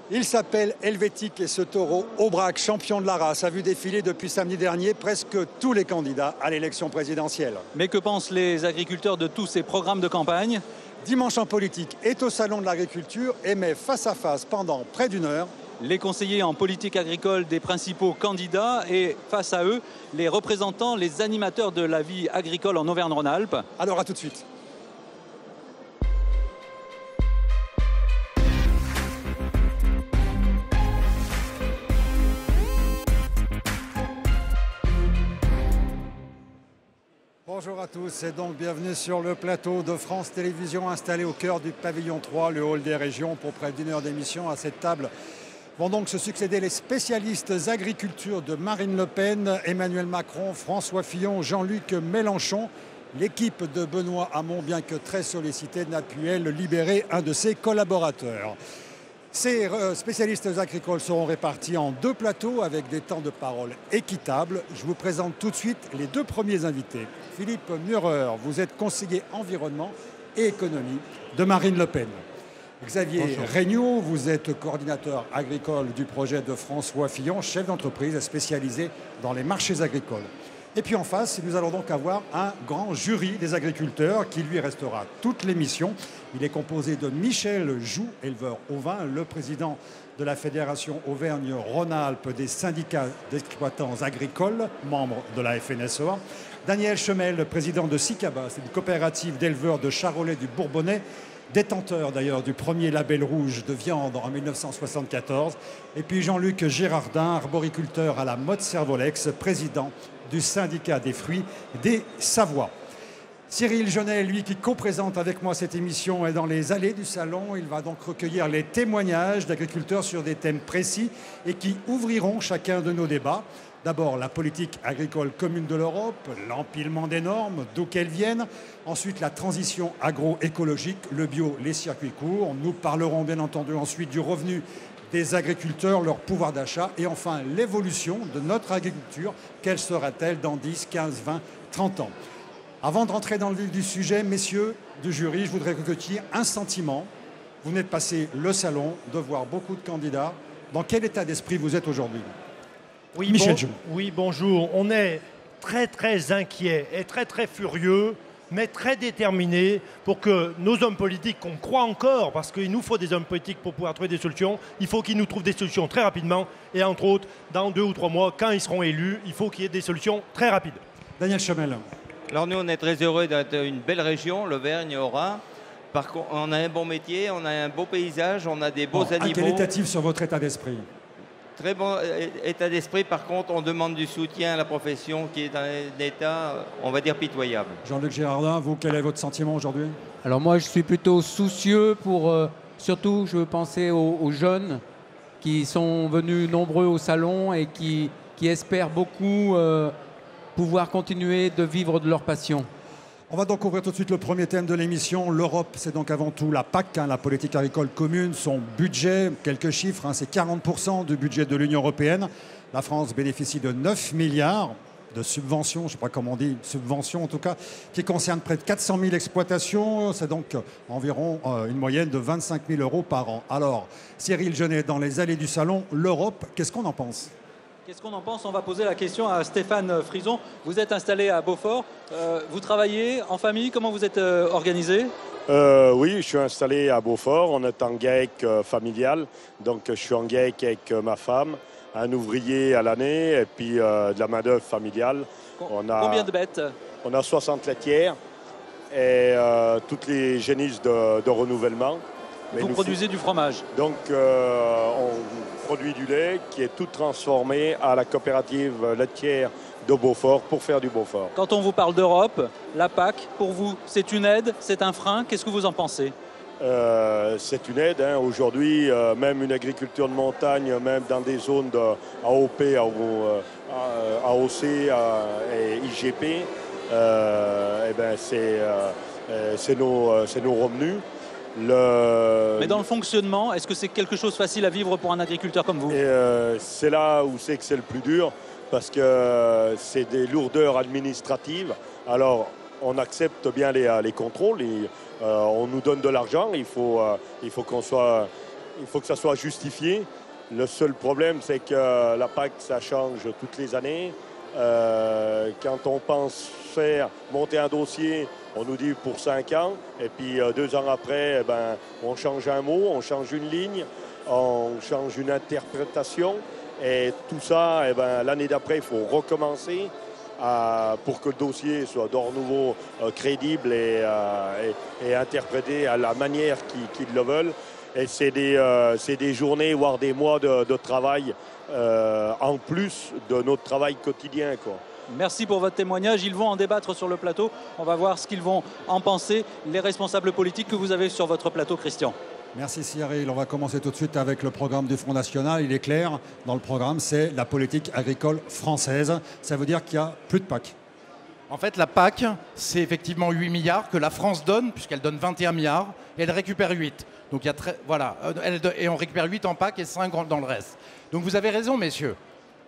Il s'appelle Helvétique et ce taureau Aubrac, champion de la race, a vu défiler depuis samedi dernier presque tous les candidats à l'élection présidentielle. Mais que pensent les agriculteurs de tous ces programmes de campagne? Dimanche en politique est au Salon de l'Agriculture et met face à face pendant près d'une heure les conseillers en politique agricole des principaux candidats et face à eux, les représentants, les animateurs de la vie agricole en Auvergne-Rhône-Alpes. Alors à tout de suite. Bonjour à tous et donc bienvenue sur le plateau de France Télévisions installé au cœur du pavillon 3, le hall des régions pour près d'une heure d'émission. À cette table vont donc se succéder les spécialistes agriculture de Marine Le Pen, Emmanuel Macron, François Fillon, Jean-Luc Mélenchon. L'équipe de Benoît Hamon, bien que très sollicitée, n'a pu, elle, libérer un de ses collaborateurs. Ces spécialistes agricoles seront répartis en deux plateaux avec des temps de parole équitables. Je vous présente tout de suite les deux premiers invités. Philippe Murer, vous êtes conseiller environnement et économie de Marine Le Pen. Xavier Regnault, vous êtes coordinateur agricole du projet de François Fillon, chef d'entreprise spécialisé dans les marchés agricoles. Et puis en face, nous allons donc avoir un grand jury des agriculteurs qui lui restera toute l'émission. Il est composé de Michel Joux, éleveur ovin, le président de la Fédération Auvergne-Rhône-Alpes des syndicats d'exploitants agricoles, membre de la FNSEA. Daniel Chemel, président de SICABA, c'est une coopérative d'éleveurs de charolais du Bourbonnais, détenteur d'ailleurs du premier label rouge de viande en 1974. Et puis Jean-Luc Girardin, arboriculteur à la Motte Servolex, président du syndicat des fruits des Savoies. Cyril Jeunet, lui qui co-présente avec moi cette émission, est dans les allées du salon. Il va donc recueillir les témoignages d'agriculteurs sur des thèmes précis et qui ouvriront chacun de nos débats. D'abord, la politique agricole commune de l'Europe, l'empilement des normes, d'où qu'elles viennent. Ensuite, la transition agroécologique, le bio, les circuits courts. Nous parlerons bien entendu ensuite du revenu des agriculteurs, leur pouvoir d'achat. Et enfin, l'évolution de notre agriculture. Quelle sera-t-elle dans 10, 15, 20, 30 ans? Avant de rentrer dans le vif du sujet, messieurs du jury, je voudrais recueillir un sentiment. Vous venez de passer le salon, de voir beaucoup de candidats. Dans quel état d'esprit vous êtes aujourd'hui? Oui, oui, bonjour. On est très inquiet et très furieux, mais très déterminé pour que nos hommes politiques, qu'on croit encore, parce qu'il nous faut des hommes politiques pour pouvoir trouver des solutions, il faut qu'ils nous trouvent des solutions très rapidement. Et entre autres, dans 2 ou 3 mois, quand ils seront élus, il faut qu'il y ait des solutions très rapides. Daniel Chemel. Alors nous, on est très heureux d'être une belle région, l'Auvergne-Rhône. Par contre, on a un bon métier, on a un beau paysage, on a des beaux animaux. Un qualitatif sur votre état d'esprit? Très bon état d'esprit. Par contre, on demande du soutien à la profession qui est dans un état, on va dire, pitoyable. Jean-Luc Girardin, vous, quel est votre sentiment aujourd'hui? Alors moi, je suis plutôt soucieux pour, surtout, je veux penser aux jeunes qui sont venus nombreux au salon et qui espèrent beaucoup pouvoir continuer de vivre de leur passion. On va donc ouvrir tout de suite le premier thème de l'émission. L'Europe, c'est donc avant tout la PAC, la politique agricole commune, son budget, quelques chiffres, c'est 40% du budget de l'Union européenne. La France bénéficie de 9 milliards de subventions, je ne sais pas comment on dit, subventions en tout cas, qui concernent près de 400 000 exploitations. C'est donc environ une moyenne de 25 000 € par an. Alors, Cyril Jeunet, dans les allées du salon, l'Europe, qu'est-ce qu'on en pense? Qu'est-ce qu'on en pense? On va poser la question à Stéphane Frison. Vous êtes installé à Beaufort. Vous travaillez en famille? Comment vous êtes organisé? Oui, je suis installé à Beaufort. On est en GAEC familial. Donc, je suis en GAEC avec ma femme, un ouvrier à l'année et puis de la main-d'œuvre familiale. Combien de bêtes? On a 60 laitières et toutes les génisses de renouvellement. Vous produisez du fromage? Donc, on produit du lait qui est tout transformé à la coopérative laitière de Beaufort pour faire du Beaufort. Quand on vous parle d'Europe, la PAC, pour vous, c'est une aide, c'est un frein? Qu'est-ce que vous en pensez? C'est une aide. Aujourd'hui, même une agriculture de montagne, même dans des zones de AOP, AOC et IGP, c'est nos revenus. Mais dans le fonctionnement, est-ce que c'est quelque chose de facile à vivre pour un agriculteur comme vous? C'est là où c'est que c'est le plus dur, parce que c'est des lourdeurs administratives. Alors, on accepte bien les contrôles, on nous donne de l'argent, il faut qu'on soit il faut que ça soit justifié. Le seul problème, c'est que la PAC, ça change toutes les années. Quand on pense faire monter un dossier, on nous dit pour 5 ans. Et puis 2 ans après, on change un mot, on change une ligne, on change une interprétation. Et tout ça, l'année d'après, il faut recommencer pour que le dossier soit de nouveau crédible et interprété à la manière qu'ils le veulent. Et c'est des journées, voire des mois de travail en plus de notre travail quotidien, quoi. Merci pour votre témoignage. Ils vont en débattre sur le plateau. On va voir ce qu'ils vont en penser, les responsables politiques que vous avez sur votre plateau, Christian. Merci Cyril. On va commencer tout de suite avec le programme du Front National. Il est clair, dans le programme, c'est la politique agricole française. Ça veut dire qu'il n'y a plus de PAC. En fait, la PAC, c'est effectivement 8 milliards que la France donne, puisqu'elle donne 21 milliards, et elle récupère 8. Donc il y a voilà, et on récupère 8 en PAC et 5 dans le reste. Donc vous avez raison, messieurs.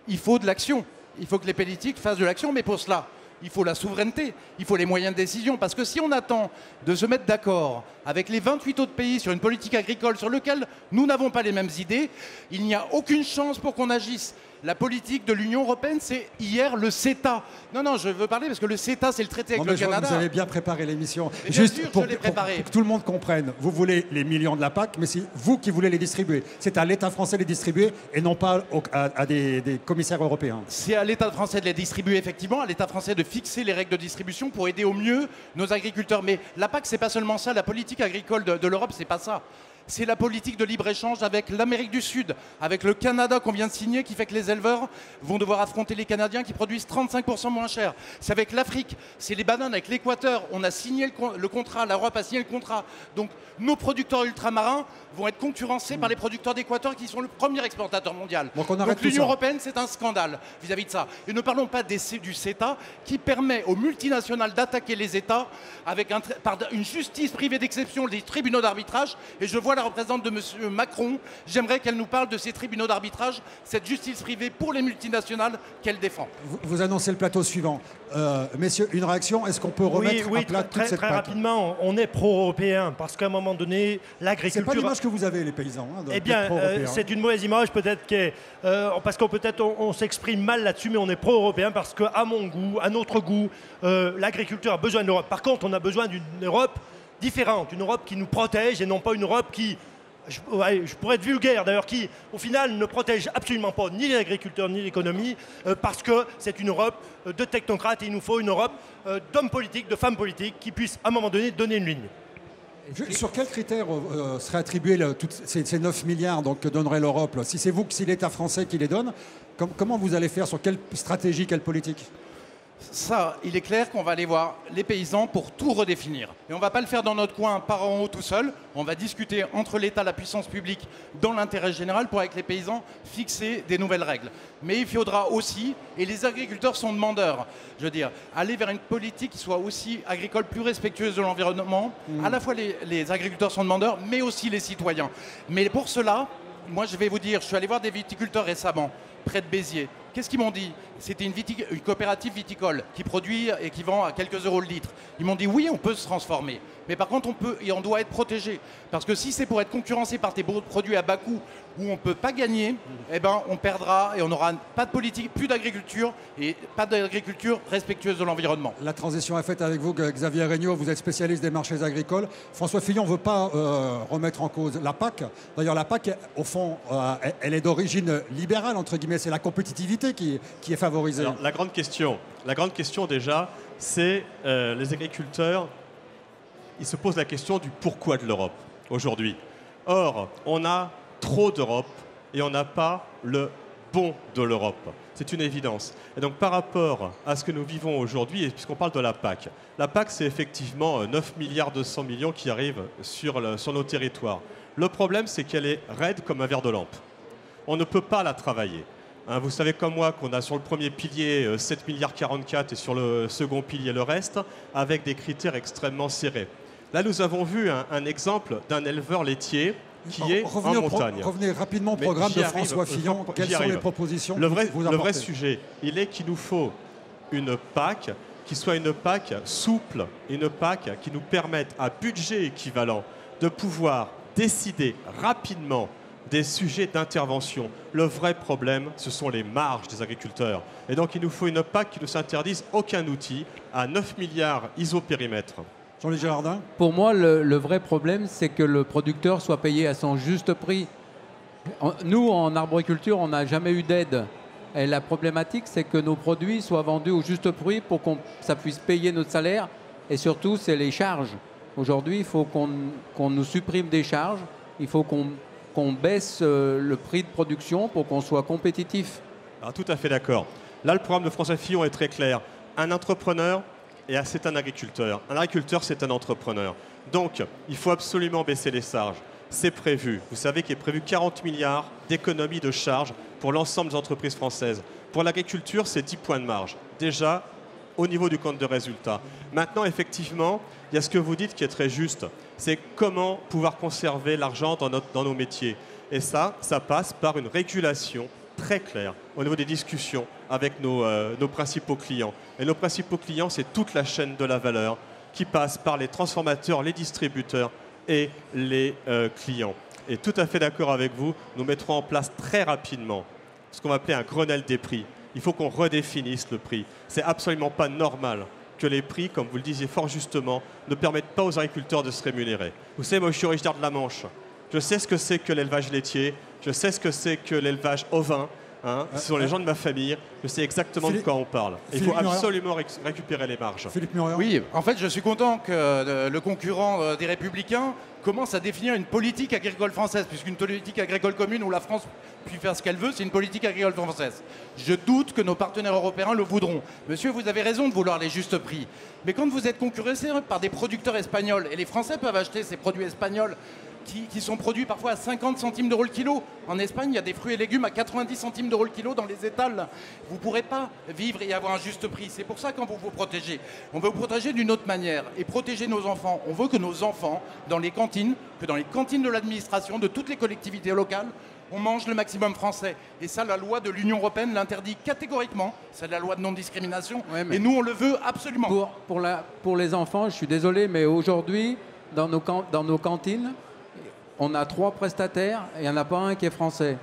Il faut de l'action. Il faut que les politiques fassent de l'action, mais pour cela, il faut la souveraineté, il faut les moyens de décision. Parce que si on attend de se mettre d'accord avec les 28 autres pays sur une politique agricole sur laquelle nous n'avons pas les mêmes idées, il n'y a aucune chance pour qu'on agisse. La politique de l'Union européenne, c'est hier le CETA. Non, je veux parler parce que le CETA, c'est le traité avec le Canada. Vous avez bien préparé l'émission. Juste pour que tout le monde comprenne, vous voulez les millions de la PAC, mais c'est vous qui voulez les distribuer. C'est à l'État français de les distribuer et non pas à des commissaires européens. C'est à l'État français de les distribuer, effectivement, à l'État français de fixer les règles de distribution pour aider au mieux nos agriculteurs. Mais la PAC, c'est pas seulement ça. La politique agricole de l'Europe, c'est pas ça. C'est la politique de libre-échange avec l'Amérique du Sud, avec le Canada qu'on vient de signer, qui fait que les éleveurs vont devoir affronter les Canadiens qui produisent 35% moins cher. C'est avec l'Afrique, c'est les bananes avec l'Équateur. On a signé le contrat, l'Europe a signé le contrat. Donc nos producteurs ultramarins vont être concurrencés par les producteurs d'Équateur qui sont le premier exportateur mondial. Donc l'Union européenne, c'est un scandale vis-à-vis de ça. Et ne parlons pas du CETA qui permet aux multinationales d'attaquer les États avec par une justice privée d'exception, des tribunaux d'arbitrage. Et je vois la représentante de M. Macron, j'aimerais qu'elle nous parle de ces tribunaux d'arbitrage, cette justice privée pour les multinationales qu'elle défend. Vous annoncez le plateau suivant. Messieurs, une réaction, est-ce qu'on peut remettre à plat toute cette PAC ? Très rapidement, on est pro-européen parce qu'à un moment donné, l'agriculture... C'est pas l'image que vous avez, les paysans. Eh bien, c'est une mauvaise image peut-être parce qu'on s'exprime mal là-dessus, mais on est pro-européen parce qu'à mon goût, à notre goût, l'agriculture a besoin de l'Europe. Par contre, on a besoin d'une Europe différente, une Europe qui nous protège et non pas une Europe qui, je pourrais être vulgaire d'ailleurs, qui au final ne protège absolument pas ni les agriculteurs ni l'économie parce que c'est une Europe de technocrates et il nous faut une Europe d'hommes politiques, de femmes politiques qui puissent à un moment donné donner une ligne. Sur quels critères seraient attribués toutes ces 9 milliards donc, que donnerait l'Europe? Si c'est vous, si l'État français qui les donne, comment vous allez faire? Sur quelle stratégie, quelle politique? Ça, il est clair qu'on va aller voir les paysans pour tout redéfinir. Et on ne va pas le faire dans notre coin, par en haut, tout seul. On va discuter entre l'État, la puissance publique, dans l'intérêt général, pour, avec les paysans, fixer des nouvelles règles. Mais il faudra aussi, et les agriculteurs sont demandeurs, je veux dire, aller vers une politique qui soit aussi agricole, plus respectueuse de l'environnement. À la fois les agriculteurs sont demandeurs, mais aussi les citoyens. Mais pour cela, moi je vais vous dire, je suis allé voir des viticulteurs récemment, près de Béziers. Qu'est-ce qu'ils m'ont dit? C'était une coopérative viticole qui produit et qui vend à quelques euros le litre. Ils m'ont dit oui, on peut se transformer. Mais par contre, on peut et on doit être protégé. Parce que si c'est pour être concurrencé par des produits à bas coût où on ne peut pas gagner, eh ben, on perdra et on n'aura pas de politique, plus d'agriculture et pas d'agriculture respectueuse de l'environnement. La transition est faite avec vous, Xavier Regnault. Vous êtes spécialiste des marchés agricoles. François Fillon ne veut pas remettre en cause la PAC. D'ailleurs, la PAC, au fond, elle est d'origine libérale, entre guillemets. C'est la compétitivité qui est favorisée. Alors, la grande question déjà, c'est les agriculteurs. Ils se posent la question du pourquoi de l'Europe aujourd'hui. Or, on a trop d'Europe et on n'a pas le bon de l'Europe. C'est une évidence. Et donc, par rapport à ce que nous vivons aujourd'hui, et puisqu'on parle de la PAC c'est effectivement 9 milliards 200 millions qui arrivent sur nos territoires. Le problème, c'est qu'elle est raide comme un verre de lampe. On ne peut pas la travailler. Vous savez comme moi qu'on a sur le premier pilier 7 milliards 44 et sur le second pilier le reste, avec des critères extrêmement serrés. Là, nous avons vu un exemple d'un éleveur laitier qui est en montagne. Revenez rapidement au programme de François Fillon. Quelles sont les propositions? Le vrai sujet, il est qu'il nous faut une PAC qui soit une PAC souple, une PAC qui nous permette à budget équivalent de pouvoir décider rapidement des sujets d'intervention. Le vrai problème, ce sont les marges des agriculteurs. Et donc, il nous faut une PAC qui ne s'interdise aucun outil à 9 milliards isopérimètre. Jean-Louis Girardin. Pour moi, le vrai problème, c'est que le producteur soit payé à son juste prix. Nous, en arboriculture, on n'a jamais eu d'aide. Et la problématique, c'est que nos produits soient vendus au juste prix pour que ça puisse payer notre salaire. Et surtout, c'est les charges. Aujourd'hui, il faut qu'on nous supprime des charges. Il faut qu'on baisse le prix de production pour qu'on soit compétitif. Alors, tout à fait d'accord. Là, le programme de François Fillon est très clair. Un entrepreneur, et c'est un agriculteur. Un agriculteur, c'est un entrepreneur. Donc, il faut absolument baisser les charges. C'est prévu. Vous savez qu'il est prévu 40 milliards d'économies de charges pour l'ensemble des entreprises françaises. Pour l'agriculture, c'est 10 points de marge. Déjà, au niveau du compte de résultat. Maintenant, effectivement, il y a ce que vous dites qui est très juste. C'est comment pouvoir conserver l'argent dans nos métiers. Et ça passe par une régulation très claire au niveau des discussions avec nos principaux clients. Et nos principaux clients, c'est toute la chaîne de la valeur qui passe par les transformateurs, les distributeurs et les clients. Et tout à fait d'accord avec vous, nous mettrons en place très rapidement ce qu'on va appeler un Grenelle des prix. Il faut qu'on redéfinisse le prix. C'est absolument pas normal que les prix, comme vous le disiez fort justement, ne permettent pas aux agriculteurs de se rémunérer. Vous savez, moi je suis originaire de la Manche. Je sais ce que c'est que l'élevage laitier, je sais ce que c'est que l'élevage ovin. Ce sont les gens de ma famille, je sais exactement de quoi on parle. Il faut absolument récupérer les marges. Philippe Murian. Oui, en fait, je suis content que le concurrent des Républicains commence à définir une politique agricole française, puisqu'une politique agricole commune où la France puisse faire ce qu'elle veut, c'est une politique agricole française. Je doute que nos partenaires européens le voudront. Monsieur, vous avez raison de vouloir les justes prix. Mais quand vous êtes concurrencé par des producteurs espagnols, et les Français peuvent acheter ces produits espagnols, qui sont produits parfois à 50 centimes d'euros le kilo. En Espagne, il y a des fruits et légumes à 90 centimes d'euros le kilo dans les étals. Vous ne pourrez pas vivre et avoir un juste prix. C'est pour ça qu'on veut vous protéger. On veut vous protéger d'une autre manière et protéger nos enfants. On veut que nos enfants, dans les cantines de l'administration, de toutes les collectivités locales, on mange le maximum français. Et ça, la loi de l'Union européenne l'interdit catégoriquement. C'est la loi de non-discrimination. Ouais, et nous, on le veut absolument. Pour les enfants, je suis désolé, mais aujourd'hui, dans nos cantines, on a 3 prestataires et il n'y en a pas un qui est français.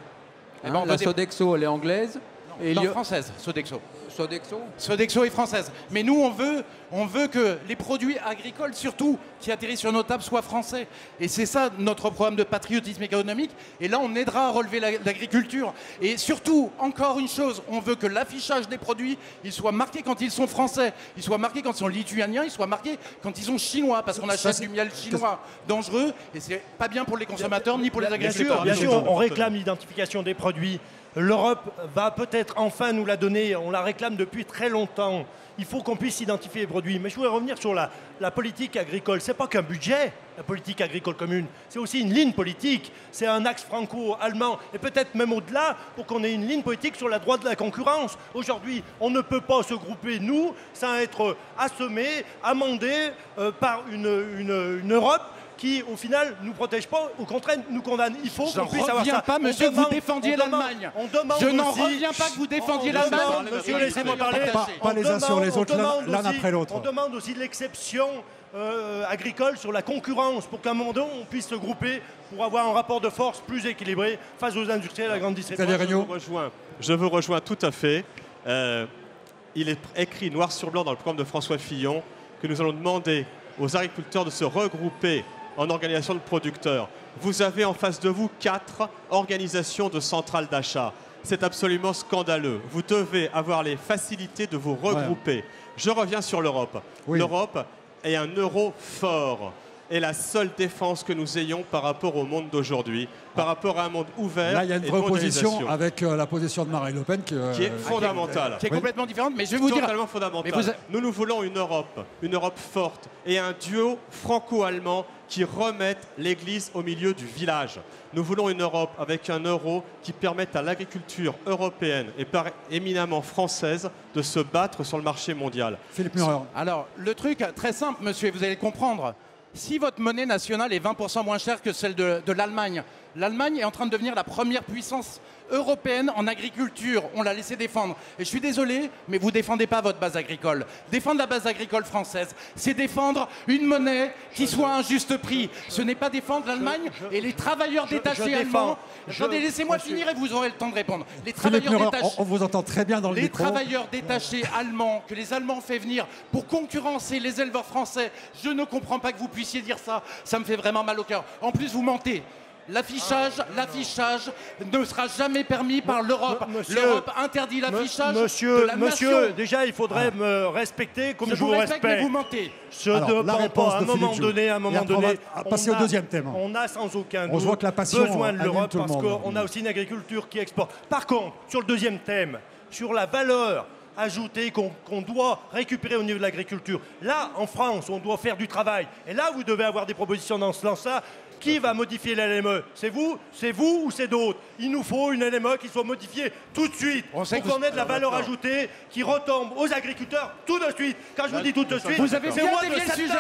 La Sodexo, elle est anglaise. Non, française, Sodexo. Sodexo est française. Mais nous, on veut que les produits agricoles, surtout, qui atterrissent sur nos tables, soient français. Et c'est ça notre programme de patriotisme économique. Et là, on aidera à relever l'agriculture. Et surtout, encore une chose, on veut que l'affichage des produits, il soit marqué quand ils sont français, il soit marqué quand ils sont lituaniens, il soit marqué quand ils sont chinois, parce qu'on achète du miel chinois dangereux, et c'est pas bien pour les consommateurs ni pour les agriculteurs. Bien sûr, on réclame l'identification des produits. L'Europe va peut-être enfin nous la donner, on la réclame depuis très longtemps. Il faut qu'on puisse identifier les produits. Mais je voudrais revenir sur la politique agricole. Ce n'est pas qu'un budget, la politique agricole commune. C'est aussi une ligne politique. C'est un axe franco-allemand. Et peut-être même au-delà, pour qu'on ait une ligne politique sur la droite de la concurrence. Aujourd'hui, on ne peut pas se grouper, nous, sans être assommés, amendés par une Europe qui, au final, ne nous protège pas, au contraire, nous condamne. Il faut qu'on puisse avoir ça. Je n'en reviens pas, monsieur, que vous défendiez l'Allemagne. Je n'en reviens pas que vous défendiez l'Allemagne. Monsieur, laissez-moi parler. Pas les uns sur les autres, l'un après l'autre. On demande aussi de l'exception agricole sur la concurrence, pour qu'à un moment donné, on puisse se grouper pour avoir un rapport de force plus équilibré face aux industriels à la grande distribution. Je vous rejoins tout à fait. Il est écrit noir sur blanc dans le programme de François Fillon que nous allons demander aux agriculteurs de se regrouper en organisation de producteurs. Vous avez en face de vous 4 organisations de centrales d'achat. C'est absolument scandaleux. Vous devez avoir les facilités de vous regrouper. Ouais. Je reviens sur l'Europe. Oui. L'Europe est un euro fort. Et la seule défense que nous ayons par rapport au monde d'aujourd'hui, par rapport à un monde ouvert. Là, il y a une proposition avec la position de Marine Le Pen qui est fondamentale. Qui est complètement différente, mais je vais vous dire. Totalement fondamentale. Nous voulons une Europe forte et un duo franco-allemand qui remette l'église au milieu du village. Nous voulons une Europe avec un euro qui permette à l'agriculture européenne et éminemment française de se battre sur le marché mondial. Philippe Murian. Alors, le truc très simple, monsieur, vous allez le comprendre. Si votre monnaie nationale est 20% moins chère que celle de l'Allemagne, L'Allemagne est en train de devenir la première puissance européenne en agriculture. On l'a laissé défendre. Et je suis désolé, mais vous ne défendez pas votre base agricole. Défendre la base agricole française, c'est défendre une monnaie qui soit à un juste prix. Ce n'est pas défendre l'Allemagne et les travailleurs détachés allemands. Attendez, laissez-moi finir et vous aurez le temps de répondre. Les travailleurs détachés, on vous entend très bien dans le micro. Les travailleurs détachés allemands, que les Allemands font venir pour concurrencer les éleveurs français, je ne comprends pas que vous puissiez dire ça. Ça me fait vraiment mal au cœur. En plus, vous mentez. L'affichage ne sera jamais permis par l'Europe. L'Europe interdit l'affichage de la nation. Monsieur, déjà, il faudrait me respecter comme je vous respecte. Mais vous mentez. Je ne pense pas, à un moment donné, on va passer au deuxième thème. On a sans aucun doute besoin de l'Europe parce qu'on a aussi une agriculture qui exporte. Par contre, sur le deuxième thème, sur la valeur ajoutée qu'on doit récupérer au niveau de l'agriculture, là, en France, on doit faire du travail. Et là, vous devez avoir des propositions dans ce sens-là. Qui va modifier la LME? C'est vous ou c'est d'autres? Il nous faut une LME qui soit modifiée tout de suite pour qu'on ait de la valeur ajoutée qui retombe aux agriculteurs tout de suite. Quand je vous dis tout de suite, vous avez c'est bien mois de dévié le sujet.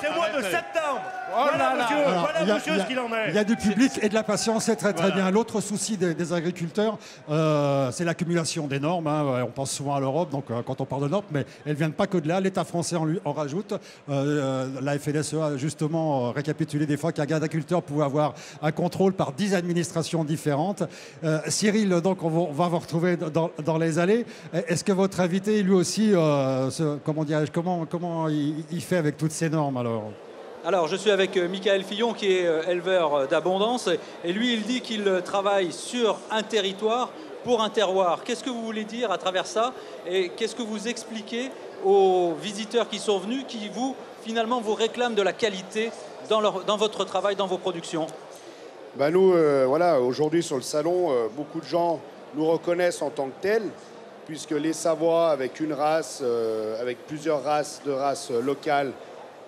C'est mois de septembre. Voilà, monsieur, ce qu'il en est. Il y a du public et de la patience, c'est très bien. L'autre souci des agriculteurs, c'est l'accumulation des normes. On pense souvent à l'Europe, donc quand on parle de normes, mais elles ne viennent pas que de là. L'État français en rajoute. La FNSE a justement récapitulé des fois qu'un gain d'agriculteur pouvait avoir un contrôle par 10 administrations différentes. Cyril, donc on va vous retrouver dans les allées. Est-ce que votre invité, lui aussi, comment il fait avec toutes ces normes Alors, je suis avec Michael Fillon, qui est éleveur d'abondance. Et lui, il dit qu'il travaille sur un territoire pour un terroir. Qu'est-ce que vous voulez dire à travers ça? Et qu'est-ce que vous expliquez aux visiteurs qui sont venus, qui finalement vous réclament de la qualité dans votre travail, dans vos productions? Nous, aujourd'hui sur le salon, beaucoup de gens nous reconnaissent en tant que tels, puisque les Savoies, avec une race, avec plusieurs races locales,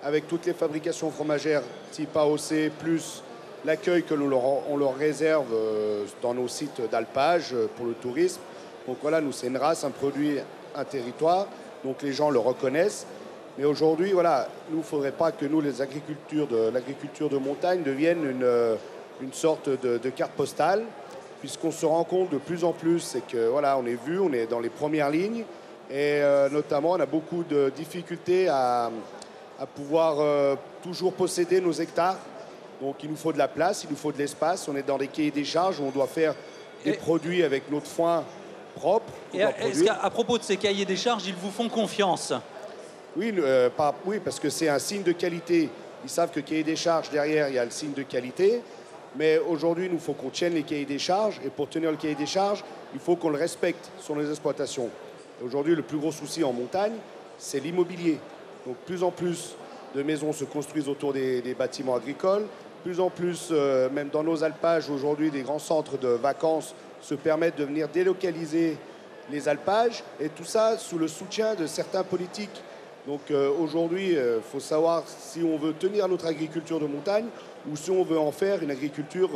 avec toutes les fabrications fromagères type AOC, plus l'accueil que on leur réserve dans nos sites d'alpage pour le tourisme. Donc voilà, nous, c'est une race, un produit, un territoire, donc les gens le reconnaissent. Mais aujourd'hui, voilà, nous, il ne faudrait pas que nous, l'agriculture de montagne devienne une sorte de carte postale, puisqu'on se rend compte de plus en plus, c'est que voilà, on est dans les premières lignes, et notamment, on a beaucoup de difficultés à pouvoir toujours posséder nos hectares. Donc il nous faut de la place, il nous faut de l'espace. On est dans des cahiers des charges où on doit faire des produits avec notre foin propre. Et est-ce qu'à propos de ces cahiers des charges, ils vous font confiance? Oui, oui, parce que c'est un signe de qualité. Ils savent que cahier des charges, derrière, il y a le signe de qualité. Mais aujourd'hui, il faut qu'on tienne les cahiers des charges. Et pour tenir le cahier des charges, il faut qu'on le respecte sur nos exploitations. Aujourd'hui, le plus gros souci en montagne, c'est l'immobilier. Donc, plus en plus de maisons se construisent autour des bâtiments agricoles. Plus en plus, même dans nos alpages, aujourd'hui, des grands centres de vacances se permettent de venir délocaliser les alpages. Et tout ça sous le soutien de certains politiques. Donc aujourd'hui, il faut savoir si on veut tenir notre agriculture de montagne ou si on veut en faire une agriculture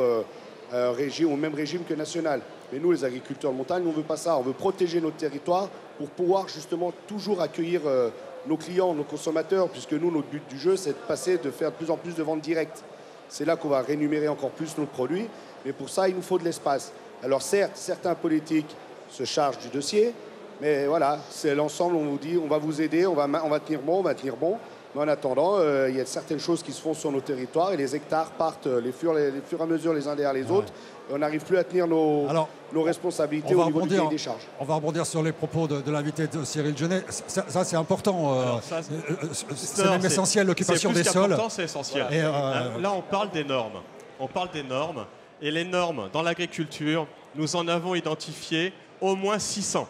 au même régime que nationale. Mais nous, les agriculteurs de montagne, on ne veut pas ça. On veut protéger notre territoire pour pouvoir justement toujours accueillir nos clients, nos consommateurs, puisque nous, notre but du jeu, c'est de faire de plus en plus de ventes directes. C'est là qu'on va rémunérer encore plus notre produit. Mais pour ça, il nous faut de l'espace. Alors certes, certains politiques se chargent du dossier, mais voilà, c'est l'ensemble, on vous dit, on va vous aider, on va tenir bon, Mais en attendant, il y a certaines choses qui se font sur nos territoires et les hectares partent les fur et à mesure les uns derrière les autres. Et on n'arrive plus à tenir nos responsabilités au niveau du cahier des charges. On va rebondir sur les propos de l'invité de Cyril Genet. Ça c'est important. C'est même essentiel, l'occupation des sols. C'est essentiel. Là, on parle des normes. Et les normes dans l'agriculture, nous en avons identifié au moins 600.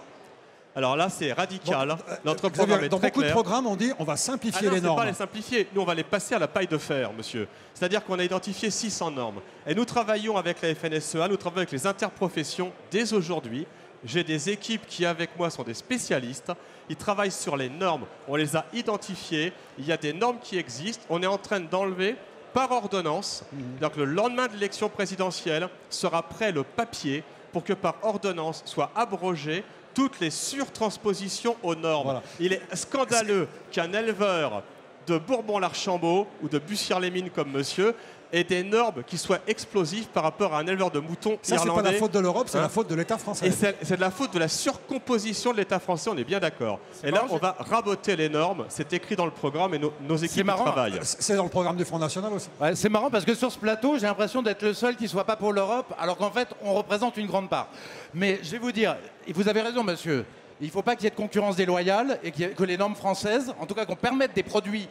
Alors là, c'est radical. Notre programme est dans très beaucoup clair. De programmes, on dit on va simplifier les normes. Pas les simplifier. Nous, on va les passer à la paille de fer, monsieur. C'est-à-dire qu'on a identifié 600 normes. Et nous travaillons avec la FNSEA, nous travaillons avec les interprofessions dès aujourd'hui. J'ai des équipes qui, avec moi, sont des spécialistes. Ils travaillent sur les normes. On les a identifiées. Il y a des normes qui existent. On est en train d'enlever par ordonnance. Donc le lendemain de l'élection présidentielle sera prêt le papier pour que par ordonnance soit abrogé toutes les surtranspositions aux normes. Voilà. Il est scandaleux qu'un éleveur de Bourbon-l'Archambault ou de Bussière-les-Mines comme monsieur et des normes qui soient explosives par rapport à un éleveur de moutons Ça, c'est irlandais. pas la faute de l'Europe, c'est la faute de l'État français. Et c'est de la faute de la surcomposition de l'État français, on est bien d'accord. Et là, on va raboter les normes, c'est écrit dans le programme et nos équipes y travaillent. C'est dans le programme du Front National aussi. Ouais, c'est marrant parce que sur ce plateau, j'ai l'impression d'être le seul qui ne soit pas pour l'Europe, alors qu'en fait, on représente une grande part. Mais je vais vous dire, et vous avez raison, monsieur, il ne faut pas qu'il y ait de concurrence déloyale et que les normes françaises, en tout cas qu'on permette des produits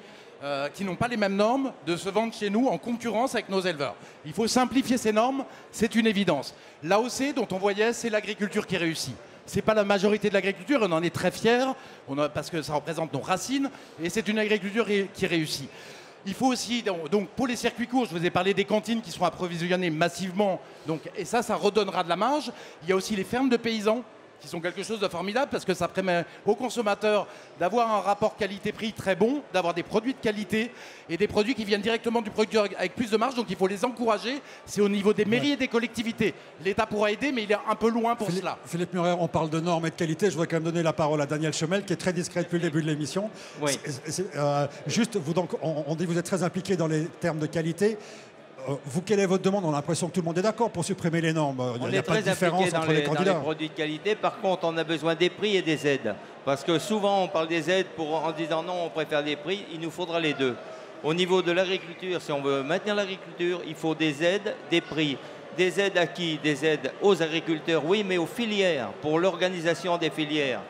qui n'ont pas les mêmes normes, de se vendre chez nous en concurrence avec nos éleveurs. Il faut simplifier ces normes, c'est une évidence. L'AOC, dont on voyait, c'est l'agriculture qui réussit. Ce n'est pas la majorité de l'agriculture, on en est très fiers, parce que ça représente nos racines, et c'est une agriculture qui réussit. Il faut aussi, donc pour les circuits courts, je vous ai parlé des cantines qui seront approvisionnées massivement, donc, et ça redonnera de la marge. Il y a aussi les fermes de paysans, qui sont quelque chose de formidable parce que ça permet aux consommateurs d'avoir un rapport qualité-prix très bon, d'avoir des produits de qualité et des produits qui viennent directement du producteur avec plus de marge. Donc il faut les encourager. C'est au niveau des mairies et des collectivités. L'État pourra aider, mais il est un peu loin pour cela. Philippe Murer, on parle de normes et de qualité. Je voudrais quand même donner la parole à Daniel Chemel, qui est très discret depuis le début de l'émission. Oui. Juste, on dit que vous êtes très impliqué dans les termes de qualité. Vous, quelle est votre demande? On a l'impression que tout le monde est d'accord pour supprimer les normes. Il n'y a pas de différence entre les candidats. Dans les produits de qualité. Par contre, on a besoin des prix et des aides. Parce que souvent, on parle des aides en disant non, on préfère des prix. Il nous faudra les deux. Au niveau de l'agriculture, si on veut maintenir l'agriculture, il faut des aides, des prix. Des aides à qui? Des aides aux agriculteurs, oui, mais aux filières, pour l'organisation des filières.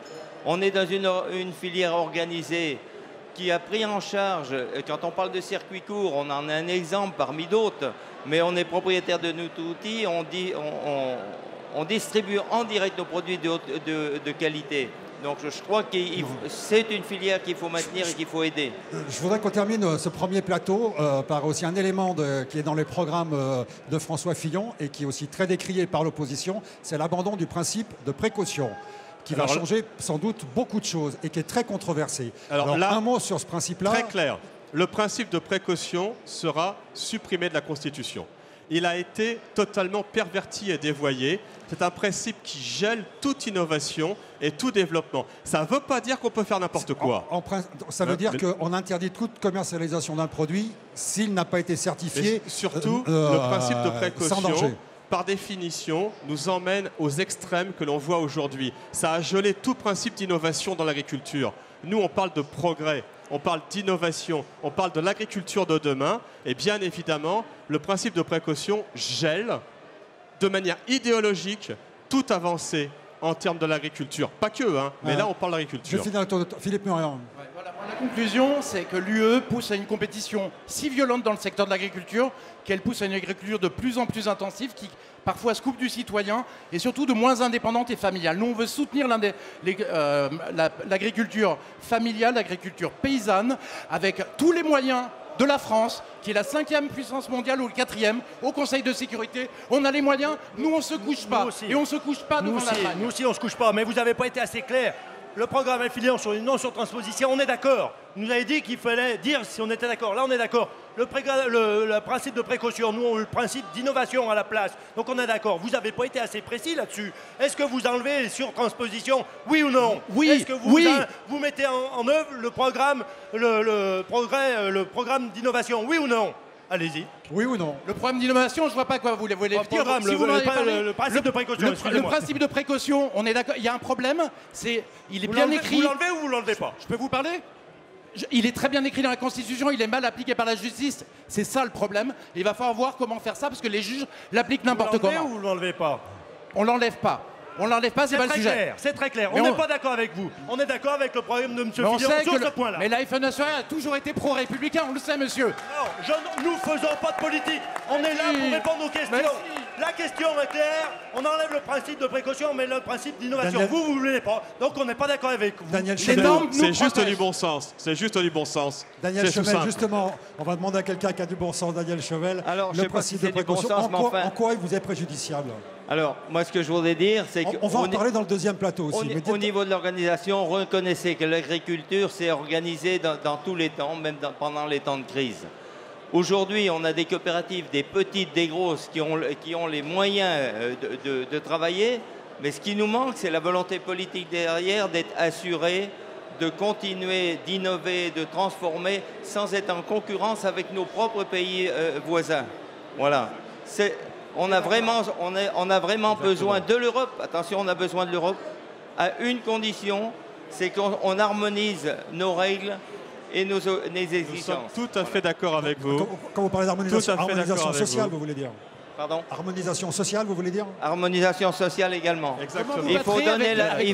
On est dans une filière organisée qui a pris en charge, quand on parle de circuit court, on en a un exemple parmi d'autres, mais on est propriétaire de nos outils, on distribue en direct nos produits de qualité. Donc je crois que c'est une filière qu'il faut maintenir et qu'il faut aider. Je voudrais qu'on termine ce premier plateau par aussi un élément qui est dans les programmes de François Fillon et qui est aussi très décrié par l'opposition, c'est l'abandon du principe de précaution, qui va changer sans doute beaucoup de choses et qui est très controversé. Alors là, un mot sur ce principe-là. Très clair. Le principe de précaution sera supprimé de la Constitution. Il a été totalement perverti et dévoyé. C'est un principe qui gèle toute innovation et tout développement. Ça ne veut pas dire qu'on peut faire n'importe quoi. Ça veut dire qu'on interdit toute commercialisation d'un produit s'il n'a pas été certifié. Et surtout, le principe de précaution, sans danger, par définition, nous emmène aux extrêmes que l'on voit aujourd'hui. Ça a gelé tout principe d'innovation dans l'agriculture. Nous, on parle de progrès, on parle d'innovation, on parle de l'agriculture de demain. Et bien évidemment, le principe de précaution gèle de manière idéologique toute avancée en termes de l'agriculture. Pas que, hein, mais là, on parle d'agriculture. Je finis avec Philippe Murer. Voilà, la conclusion, c'est que l'UE pousse à une compétition si violente dans le secteur de l'agriculture qu'elle pousse à une agriculture de plus en plus intensive qui parfois se coupe du citoyen et surtout de moins indépendante et familiale. Nous, on veut soutenir l'agriculture familiale, l'agriculture paysanne, avec tous les moyens de la France, qui est la 5e puissance mondiale ou le 4e, au Conseil de sécurité. On a les moyens, nous on ne se couche pas. Et on ne se couche pas devant l'Allemagne. Nous aussi on ne se couche pas, mais vous n'avez pas été assez clair. Le programme Fillon sur une non-surtransposition, on est d'accord. Vous nous avez dit qu'il fallait dire si on était d'accord. Là, on est d'accord. Le principe de précaution, nous, on a le principe d'innovation à la place. Donc, on est d'accord. Vous n'avez pas été assez précis là-dessus. Est-ce que vous enlevez les surtranspositions? Oui ou non? Oui. Est-ce que vous mettez en œuvre le programme d'innovation? Oui ou non? Allez-y. Oui ou non? Le programme d'innovation, je ne vois pas quoi vous voulez dire. Le principe de précaution. Le principe de précaution, on est d'accord. Il y a un problème, il est bien écrit. Vous l'enlevez ou vous l'enlevez pas? Je peux vous parler? Il est très bien écrit dans la Constitution, il est mal appliqué par la justice. C'est ça le problème. Il va falloir voir comment faire ça parce que les juges l'appliquent n'importe comment. Vous l'enlevez ou vous l'enlevez pas? On l'enlève pas. On l'enlève pas, c'est pas le sujet. C'est très clair. On n'est pas d'accord avec vous. On est d'accord avec le programme de M. Fillon sur ce point-là. Mais la FNSEA a toujours été pro-républicain, on le sait, monsieur. Non, nous faisons pas de politique. On est là pour répondre aux questions. La question est claire. On enlève le principe de précaution, mais le principe d'innovation. Vous ne voulez pas. Donc on n'est pas d'accord avec vous. Daniel Chemel, c'est juste du bon sens. C'est juste du bon sens. Daniel Chemel, justement, on va demander à quelqu'un qui a du bon sens, Daniel Chemel. Alors, le principe de précaution, en quoi il vous est préjudiciable? Alors, moi, ce que je voudrais dire, c'est que... On va en parler dans le deuxième plateau aussi. Au niveau de l'organisation, reconnaissez que l'agriculture s'est organisée dans tous les temps, même pendant les temps de crise. Aujourd'hui, on a des coopératives, des petites, des grosses, qui ont les moyens de travailler. Mais ce qui nous manque, c'est la volonté politique derrière d'être assuré, de continuer, d'innover, de transformer, sans être en concurrence avec nos propres pays voisins. Voilà. On a vraiment besoin de l'Europe. Attention, on a besoin de l'Europe à une condition, c'est qu'on harmonise nos règles et nos exigences. Nous sommes tout à fait d'accord avec vous. Quand vous parlez d'harmonisation sociale, vous voulez dire? Pardon? Harmonisation sociale, vous voulez dire? Harmonisation sociale également. Exactement. Il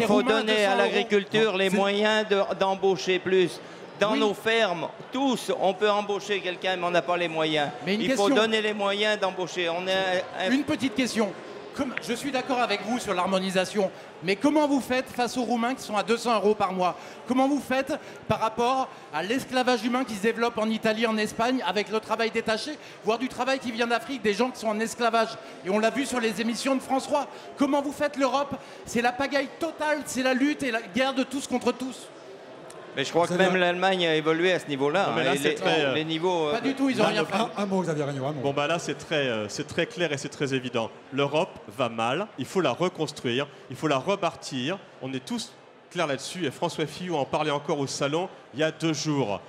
faut donner à l'agriculture les moyens d'embaucher plus. Dans nos fermes, tous, on peut embaucher quelqu'un, mais on n'a pas les moyens. Il faut donner les moyens d'embaucher. Une petite question. Je suis d'accord avec vous sur l'harmonisation, mais comment vous faites face aux Roumains qui sont à 200 € par mois? Comment vous faites par rapport à l'esclavage humain qui se développe en Italie, en Espagne, avec le travail détaché, voire du travail qui vient d'Afrique, des gens qui sont en esclavage? Et on l'a vu sur les émissions de France 3. Comment vous faites l'Europe? C'est la pagaille totale, c'est la lutte et la guerre de tous contre tous. Mais je crois que même l'Allemagne a évolué à ce niveau-là. Les niveaux. Pas du tout, ils n'ont rien fait. Un mot, Xavier Regnault. Bon, bah là, c'est très clair et c'est très évident. L'Europe va mal, il faut la reconstruire, il faut la rebâtir. On est tous clairs là-dessus et François Fillon en parlait encore au salon il y a 2 jours.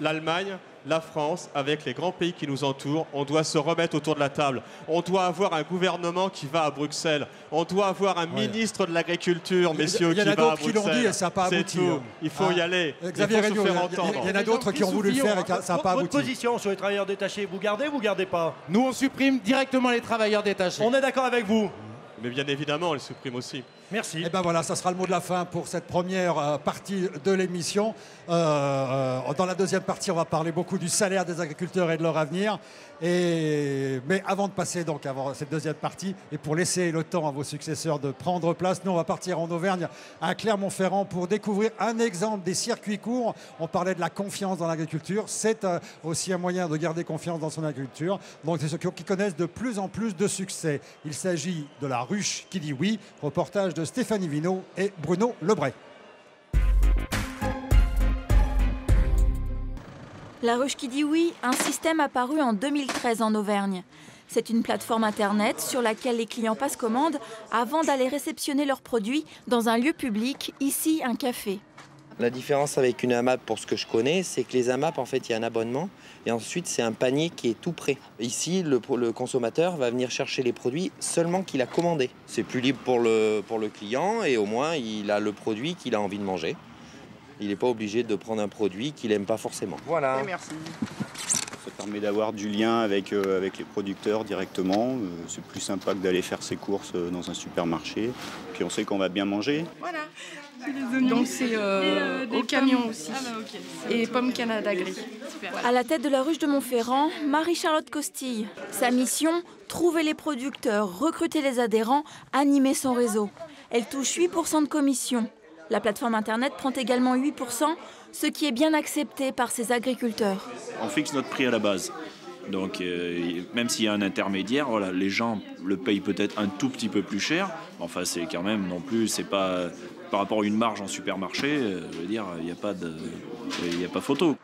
L'Allemagne, la France, avec les grands pays qui nous entourent, on doit se remettre autour de la table. On doit avoir un gouvernement qui va à Bruxelles. On doit avoir un ministre de l'Agriculture, messieurs, qui va à Bruxelles. Il y en a d'autres qui l'ont dit et ça n'a pas abouti. Il faut y aller. Xavier Regnault, il y en a d'autres qui ont voulu le faire et ça n'a pas abouti. Votre position sur les travailleurs détachés, vous gardez ou vous gardez pas? Nous, on supprime directement les travailleurs détachés. On est d'accord avec vous? Mais bien évidemment, on les supprime aussi. Merci. Et ben voilà, ça sera le mot de la fin pour cette première partie de l'émission. Dans la deuxième partie, on va parler beaucoup du salaire des agriculteurs et de leur avenir. Mais avant de passer donc avant cette deuxième partie, et pour laisser le temps à vos successeurs de prendre place, nous on va partir en Auvergne, à Clermont-Ferrand, pour découvrir un exemple des circuits courts. On parlait de la confiance dans l'agriculture. C'est aussi un moyen de garder confiance dans son agriculture. Donc c'est ceux qui connaissent de plus en plus de succès. Il s'agit de la ruche qui dit oui. Reportage de Stéphanie Vino et Bruno Lebray. La ruche qui dit oui, un système apparu en 2013 en Auvergne. C'est une plateforme internet sur laquelle les clients passent commande avant d'aller réceptionner leurs produits dans un lieu public, ici un café. La différence avec une AMAP, pour ce que je connais, c'est que les AMAP, en fait, il y a un abonnement et ensuite c'est un panier qui est tout prêt. Ici, le consommateur va venir chercher les produits seulement qu'il a commandé. C'est plus libre pour le client et au moins il a le produit qu'il a envie de manger. Il n'est pas obligé de prendre un produit qu'il n'aime pas forcément. Voilà. Et merci. Ça permet d'avoir du lien avec les producteurs directement. C'est plus sympa que d'aller faire ses courses dans un supermarché. Puis on sait qu'on va bien manger. Voilà. Donc c'est au camion aussi. Ah bah okay. Et Pomme Canada Gris. À la tête de la ruche de Montferrand, Marie-Charlotte Costille. Sa mission, trouver les producteurs, recruter les adhérents, animer son réseau. Elle touche 8% de commission. La plateforme Internet prend également 8%, ce qui est bien accepté par ses agriculteurs. On fixe notre prix à la base. Donc même s'il y a un intermédiaire, voilà, les gens le payent peut-être un tout petit peu plus cher. Enfin, c'est quand même non plus, c'est pas par rapport à une marge en supermarché, je veux dire, il n'y a pas photo.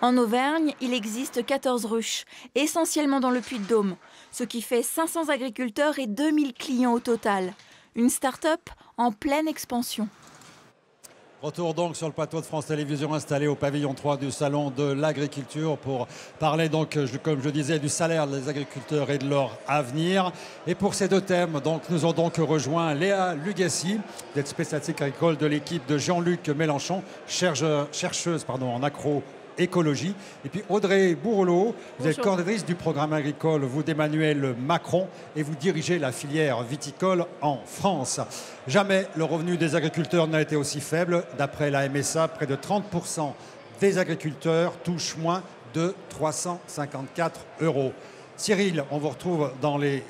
En Auvergne, il existe 14 ruches, essentiellement dans le Puy-de-Dôme, ce qui fait 500 agriculteurs et 2000 clients au total. Une start-up en pleine expansion. Retour donc sur le plateau de France Télévisions installé au pavillon 3 du Salon de l'Agriculture pour parler donc, comme je disais, du salaire des agriculteurs et de leur avenir. Et pour ces 2 thèmes, donc, nous avons donc rejoint Léa Lugassi, d'être spécialiste agricole de l'équipe de Jean-Luc Mélenchon, chercheuse en agroécologie. Et puis Audrey Bourrelot, vous êtes coordinatrice du programme agricole, vous d'Emmanuel Macron, et vous dirigez la filière viticole en France. Jamais le revenu des agriculteurs n'a été aussi faible. D'après la MSA, près de 30% des agriculteurs touchent moins de 354 €. Cyril, on vous retrouve dans les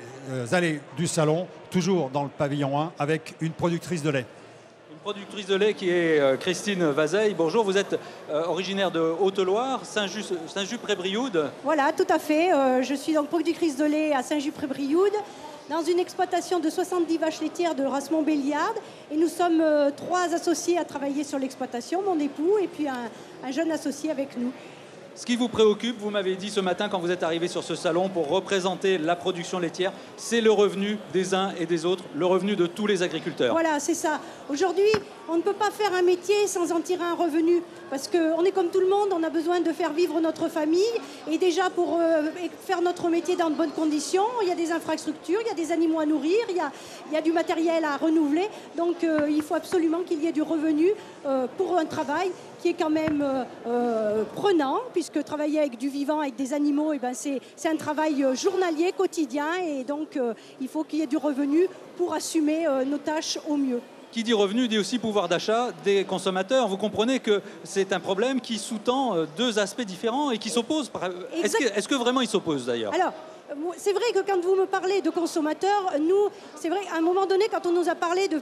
allées du salon, toujours dans le pavillon 1, avec une productrice de lait. Productrice de lait qui est Christine Vazeille. Bonjour, vous êtes originaire de Haute-Loire, Saint-Just-près-Brioude. Voilà, tout à fait. Je suis donc productrice de lait à Saint-Just-près-Brioude, dans une exploitation de 70 vaches laitières de race Montbéliarde. Et nous sommes 3 associés à travailler sur l'exploitation, mon époux et puis un jeune associé avec nous. Ce qui vous préoccupe, vous m'avez dit ce matin quand vous êtes arrivé sur ce salon pour représenter la production laitière, c'est le revenu des uns et des autres, le revenu de tous les agriculteurs. Voilà, c'est ça. Aujourd'hui, on ne peut pas faire un métier sans en tirer un revenu. Parce qu'on est comme tout le monde, on a besoin de faire vivre notre famille. Et déjà, pour faire notre métier dans de bonnes conditions, il y a des infrastructures, il y a des animaux à nourrir, il y a du matériel à renouveler. Donc, il faut absolument qu'il y ait du revenu pour un travail qui est quand même prenant, puisque travailler avec du vivant, avec des animaux, eh ben c'est un travail journalier, quotidien. Et donc, il faut qu'il y ait du revenu pour assumer nos tâches au mieux. Qui dit revenu dit aussi pouvoir d'achat des consommateurs. Vous comprenez que c'est un problème qui sous-tend deux aspects différents et qui s'opposent. Est-ce que vraiment ils s'opposent d'ailleurs? Alors, c'est vrai que quand vous me parlez de consommateurs, nous, c'est vrai, à un moment donné, quand on nous a parlé de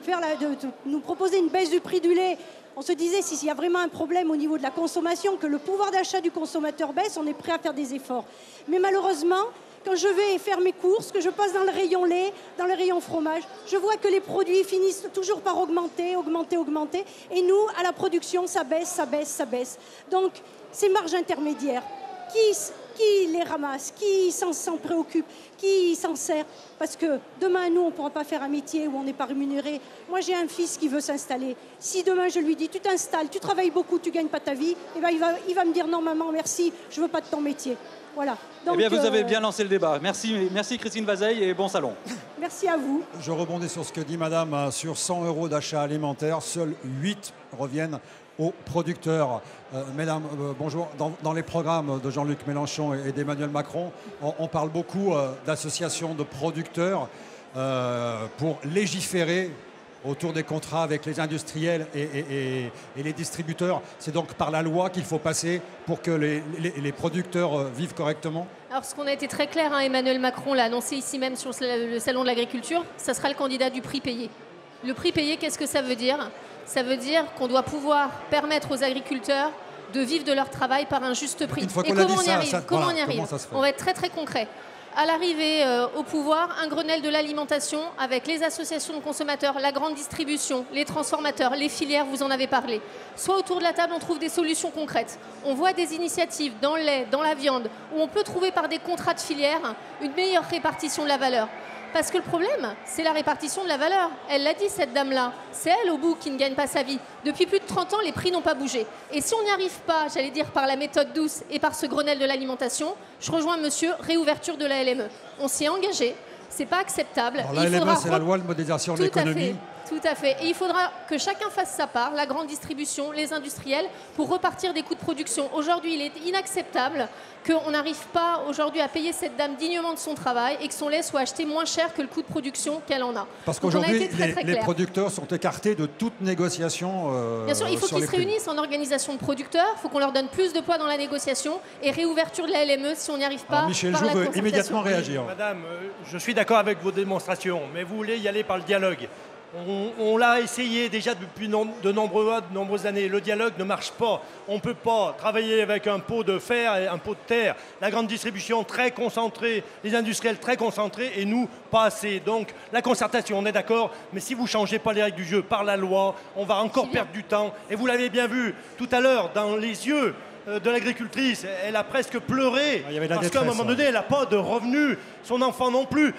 nous proposer une baisse du prix du lait, on se disait, s'il y a vraiment un problème au niveau de la consommation, que le pouvoir d'achat du consommateur baisse, on est prêt à faire des efforts. Mais malheureusement, quand je vais faire mes courses, que je passe dans le rayon lait, dans le rayon fromage, je vois que les produits finissent toujours par augmenter. Et nous, à la production, ça baisse. Donc, ces marges intermédiaires, qui les ramasse, qui s'en préoccupe, qui s'en sert? Parce que demain, nous, on ne pourra pas faire un métier où on n'est pas rémunéré. Moi, j'ai un fils qui veut s'installer. Si demain, je lui dis, tu t'installes, tu travailles beaucoup, tu ne gagnes pas ta vie, eh ben, il va me dire, non, maman, merci, je ne veux pas de ton métier. Voilà. Donc, eh bien, vous avez bien lancé le débat. Merci Christine Vazeille et bon salon. Merci à vous. Je rebondis sur ce que dit Madame. Sur 100 € d'achat alimentaire, seuls 8 reviennent aux producteurs. Mesdames, bonjour. Dans les programmes de Jean-Luc Mélenchon et d'Emmanuel Macron, on parle beaucoup d'associations de producteurs pour légiférer autour des contrats avec les industriels et les distributeurs. C'est donc par la loi qu'il faut passer pour que les producteurs vivent correctement? Alors, ce qu'on a été très clair, Emmanuel Macron l'a annoncé ici même sur le salon de l'agriculture, ça sera le candidat du prix payé. Le prix payé, qu'est-ce que ça veut dire? Ça veut dire qu'on doit pouvoir permettre aux agriculteurs de vivre de leur travail par un juste prix. Et comment on y arrive? Comment on y arrive? On va être très très concret. À l'arrivée au pouvoir, un Grenelle de l'alimentation avec les associations de consommateurs, la grande distribution, les transformateurs, les filières, vous en avez parlé. Soit autour de la table, on trouve des solutions concrètes. On voit des initiatives dans le lait, dans la viande, où on peut trouver par des contrats de filière une meilleure répartition de la valeur. Parce que le problème, c'est la répartition de la valeur. Elle l'a dit, cette dame-là. C'est elle, au bout, qui ne gagne pas sa vie. Depuis plus de 30 ans, les prix n'ont pas bougé. Et si on n'y arrive pas, j'allais dire, par la méthode douce et par ce Grenelle de l'alimentation, je rejoins monsieur, réouverture de la LME. On s'y est engagé, c'est pas acceptable. Alors, la LME, c'est la loi de modélisation de l'économie. Tout à fait. Et il faudra que chacun fasse sa part, la grande distribution, les industriels, pour repartir des coûts de production. Aujourd'hui, il est inacceptable qu'on n'arrive pas aujourd'hui à payer cette dame dignement de son travail et que son lait soit acheté moins cher que le coût de production qu'elle en a. Parce qu'aujourd'hui, les producteurs sont écartés de toute négociation. Bien sûr, il faut qu'ils se réunissent en organisation de producteurs, il faut qu'on leur donne plus de poids dans la négociation et réouverture de la LME si on n'y arrive pas. Alors, Michel Joux veut immédiatement réagir. Madame, je suis d'accord avec vos démonstrations, mais vous voulez y aller par le dialogue. On l'a essayé déjà depuis de nombreuses années. Le dialogue ne marche pas. On ne peut pas travailler avec un pot de fer et un pot de terre. La grande distribution très concentrée, les industriels très concentrés et nous pas assez. Donc la concertation, on est d'accord, mais si vous ne changez pas les règles du jeu par la loi, on va encore perdre du temps. Et vous l'avez bien vu tout à l'heure dans les yeux de l'agricultrice. Elle a presque pleuré parce qu'à un moment donné, elle n'a pas de revenus. Son enfant non plus.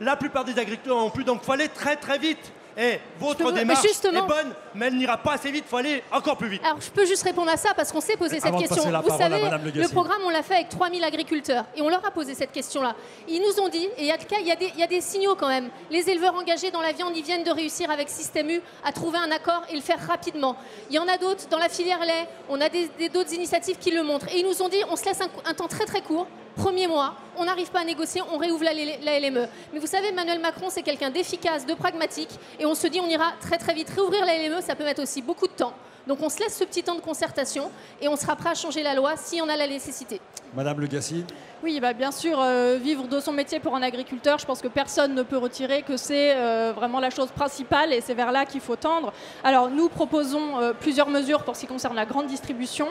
La plupart des agriculteurs non plus. Donc il faut aller très très vite. Et votre démarche est bonne, mais elle n'ira pas assez vite, il faut aller encore plus vite. Alors, je peux juste répondre à ça parce qu'on s'est posé cette question. Vous savez, le programme, on l'a fait avec 3000 agriculteurs et on leur a posé cette question-là. Ils nous ont dit, et il y a des signaux quand même, les éleveurs engagés dans la viande, ils viennent de réussir avec Système U à trouver un accord et le faire rapidement. Il y en a d'autres dans la filière lait, on a d'autres initiatives qui le montrent. Et ils nous ont dit, on se laisse un temps très très court. Premier mois, on n'arrive pas à négocier, on réouvre la LME. Mais vous savez, Emmanuel Macron, c'est quelqu'un d'efficace, de pragmatique, et on se dit on ira très très vite. Réouvrir la LME, ça peut mettre aussi beaucoup de temps. Donc on se laisse ce petit temps de concertation, et on sera prêt à changer la loi si on a la nécessité. Madame Le Gassi. Oui, bien sûr, vivre de son métier pour un agriculteur, je pense que personne ne peut retirer que c'est vraiment la chose principale, et c'est vers là qu'il faut tendre. Alors nous proposons plusieurs mesures pour ce qui concerne la grande distribution.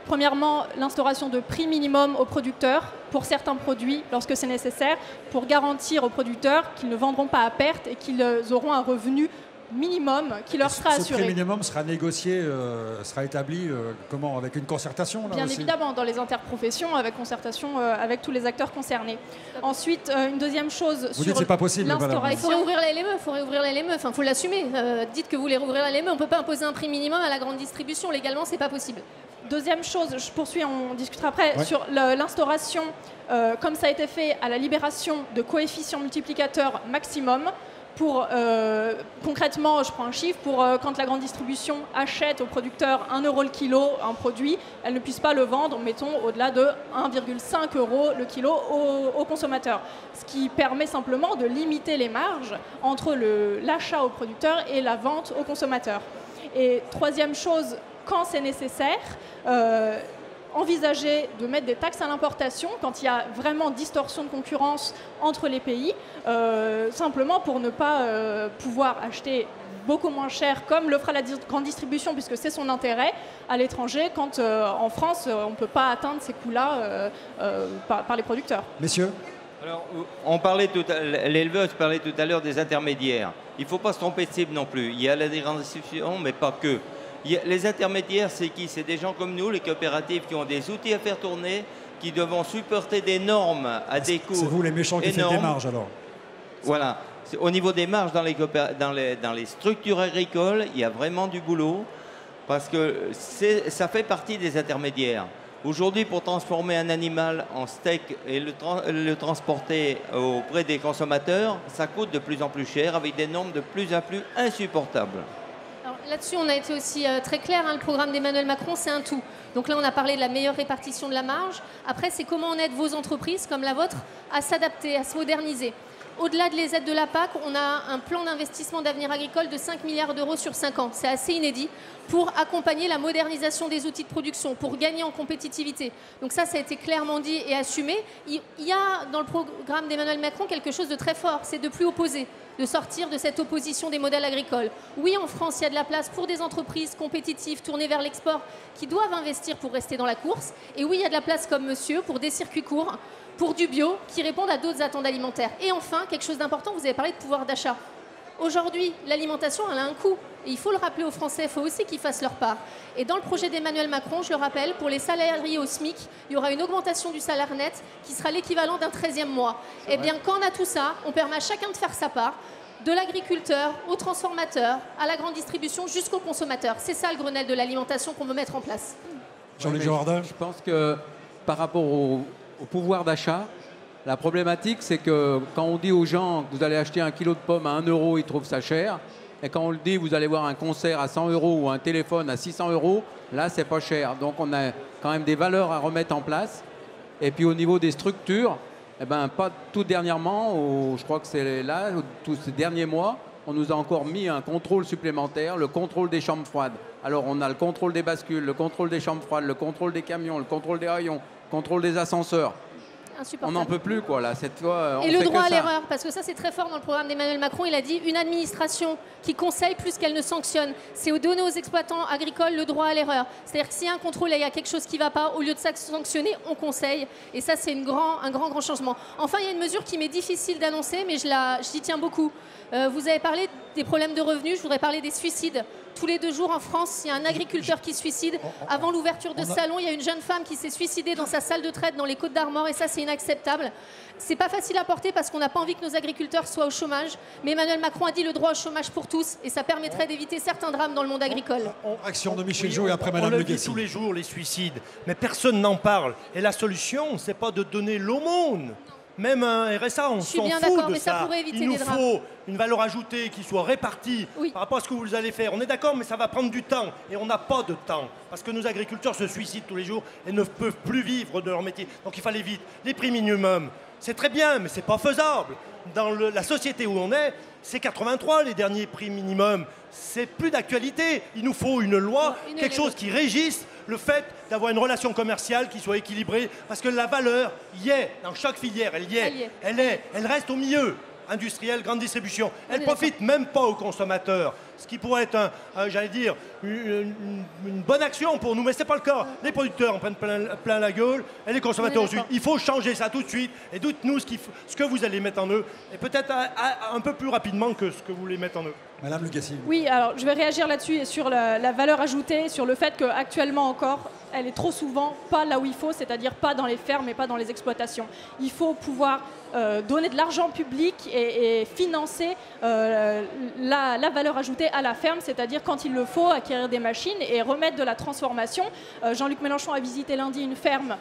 Premièrement, l'instauration de prix minimum aux producteurs pour certains produits lorsque c'est nécessaire, pour garantir aux producteurs qu'ils ne vendront pas à perte et qu'ils auront un revenu minimum qui leur sera Ce assuré. prix minimum sera négocié, sera établi comment? Avec une concertation là, Bien aussi évidemment, dans les interprofessions, avec concertation avec tous les acteurs concernés. Ensuite, une deuxième chose Vous dites que c'est pas possible, l'instauration. Il faut réouvrir la LME, il faut réouvrir la LME, enfin, il faut l'assumer. Dites que vous voulez rouvrir la LME, on ne peut pas imposer un prix minimum à la grande distribution, légalement, c'est pas possible. Deuxième chose, je poursuis, on discutera après, Ouais. sur l'instauration, comme ça a été fait à la libération de coefficients multiplicateurs maximum. Pour, concrètement, je prends un chiffre, pour quand la grande distribution achète au producteur 1 € le kilo un produit, elle ne puisse pas le vendre, mettons, au-delà de 1,5 € le kilo au consommateur. Ce qui permet simplement de limiter les marges entre l'achat au producteur et la vente au consommateur. Et troisième chose, quand c'est nécessaire, envisager de mettre des taxes à l'importation quand il y a vraiment distorsion de concurrence entre les pays, simplement pour ne pas pouvoir acheter beaucoup moins cher, comme le fera la grande distribution, puisque c'est son intérêt, à l'étranger, quand en France, on ne peut pas atteindre ces coûts-là par les producteurs. Messieurs? Alors, l'éleveuse parlait tout à l'heure des intermédiaires. Il ne faut pas se tromper de cible non plus. Il y a la grande distribution, mais pas que. Les intermédiaires, c'est qui? C'est des gens comme nous, les coopératives, qui ont des outils à faire tourner, qui devront supporter des normes à des coûts C'est vous les méchants qui faites des marges alors? Voilà. Au niveau des marges dans les structures agricoles, il y a vraiment du boulot, parce que ça fait partie des intermédiaires. Aujourd'hui, pour transformer un animal en steak et le transporter auprès des consommateurs, ça coûte de plus en plus cher, avec des normes de plus en plus insupportables. Là-dessus, on a été aussi très clair. Le programme d'Emmanuel Macron, c'est un tout. Donc là, on a parlé de la meilleure répartition de la marge. Après, c'est comment on aide vos entreprises, comme la vôtre, à s'adapter, à se moderniser. Au-delà de les aides de la PAC, on a un plan d'investissement d'avenir agricole de 5 milliards d'euros sur 5 ans. C'est assez inédit pour accompagner la modernisation des outils de production, pour gagner en compétitivité. Donc ça a été clairement dit et assumé. Il y a dans le programme d'Emmanuel Macron quelque chose de très fort, c'est de plus opposer, de sortir de cette opposition des modèles agricoles. Oui, en France, il y a de la place pour des entreprises compétitives, tournées vers l'export, qui doivent investir pour rester dans la course. Et oui, il y a de la place comme monsieur pour des circuits courts, pour du bio, qui répondent à d'autres attentes alimentaires. Et enfin, quelque chose d'important, vous avez parlé de pouvoir d'achat. Aujourd'hui, l'alimentation, elle a un coût. Et il faut le rappeler aux Français, il faut aussi qu'ils fassent leur part. Et dans le projet d'Emmanuel Macron, je le rappelle, pour les salariés au SMIC, il y aura une augmentation du salaire net qui sera l'équivalent d'un 13e mois. Eh bien, quand on a tout ça, on permet à chacun de faire sa part, de l'agriculteur au transformateur, à la grande distribution, jusqu'au consommateur. C'est ça le Grenelle de l'alimentation qu'on veut mettre en place. Jean-Luc Girardin. Je pense que par rapport au pouvoir d'achat, la problématique, c'est que quand on dit aux gens que vous allez acheter un kilo de pommes à 1 €, ils trouvent ça cher. Et quand on le dit, vous allez voir un concert à 100 € ou un téléphone à 600 €, là, c'est pas cher. Donc, on a quand même des valeurs à remettre en place. Et puis, au niveau des structures, eh ben, pas tout dernièrement, je crois que c'est là, tous ces derniers mois, on nous a encore mis un contrôle supplémentaire, le contrôle des chambres froides. Alors, on a le contrôle des bascules, le contrôle des chambres froides, le contrôle des camions, le contrôle des rayons, le contrôle des ascenseurs. On n'en peut plus, quoi, là. Cette fois, et le droit à l'erreur, parce que ça, c'est très fort dans le programme d'Emmanuel Macron. Il a dit une administration qui conseille plus qu'elle ne sanctionne. C'est donner aux exploitants agricoles le droit à l'erreur. C'est-à-dire que s'il y a un contrôle et il y a quelque chose qui ne va pas, au lieu de sanctionner, on conseille. Et ça, c'est un grand changement. Enfin, il y a une mesure qui m'est difficile d'annoncer, mais j'y tiens beaucoup. Vous avez parlé des problèmes de revenus, je voudrais parler des suicides. Tous les 2 jours en France, il y a un agriculteur qui se suicide. Avant l'ouverture de ce salon, il y a une jeune femme qui s'est suicidée dans sa salle de traite dans les Côtes d'Armor, et ça, c'est inacceptable. C'est pas facile à porter parce qu'on n'a pas envie que nos agriculteurs soient au chômage, mais Emmanuel Macron a dit le droit au chômage pour tous, et ça permettrait d'éviter certains drames dans le monde agricole. Action de Michel Joux et après Madame On Le le dit tous les jours, les suicides, mais personne n'en parle. Et la solution, c'est pas de donner l'aumône. Même un RSA, on s'en fout de ça. Il nous faut une valeur ajoutée qui soit répartie par rapport à ce que vous allez faire. On est d'accord, mais ça va prendre du temps. Et on n'a pas de temps. Parce que nos agriculteurs se suicident tous les jours et ne peuvent plus vivre de leur métier. Donc il fallait vite. Les prix minimums, c'est très bien, mais c'est pas faisable. Dans la société où on est, c'est 83 les derniers prix minimums. C'est plus d'actualité. Il nous faut une loi, quelque chose qui régisse le fait d'avoir une relation commerciale qui soit équilibrée, parce que la valeur y est dans chaque filière, elle y est, elle reste au milieu. industrielle, grande distribution. Elle ne profite même pas aux consommateurs. Ce qui pourrait être, j'allais dire, une bonne action pour nous, mais ce n'est pas le cas. Les producteurs en prennent plein la gueule et les consommateurs aussi. Il faut changer ça tout de suite et dites-nous ce que vous allez mettre en œuvre et peut-être un peu plus rapidement que ce que vous voulez mettre en œuvre. Madame Lugassi. Oui, alors je vais réagir là-dessus et sur la valeur ajoutée, sur le fait qu'actuellement encore, elle est trop souvent pas là où il faut, c'est-à-dire pas dans les fermes et pas dans les exploitations. Il faut pouvoir donner de l'argent public et financer la valeur ajoutée à la ferme, c'est-à-dire quand il le faut, acquérir des machines et remettre de la transformation. Jean-Luc Mélenchon a visité lundi une ferme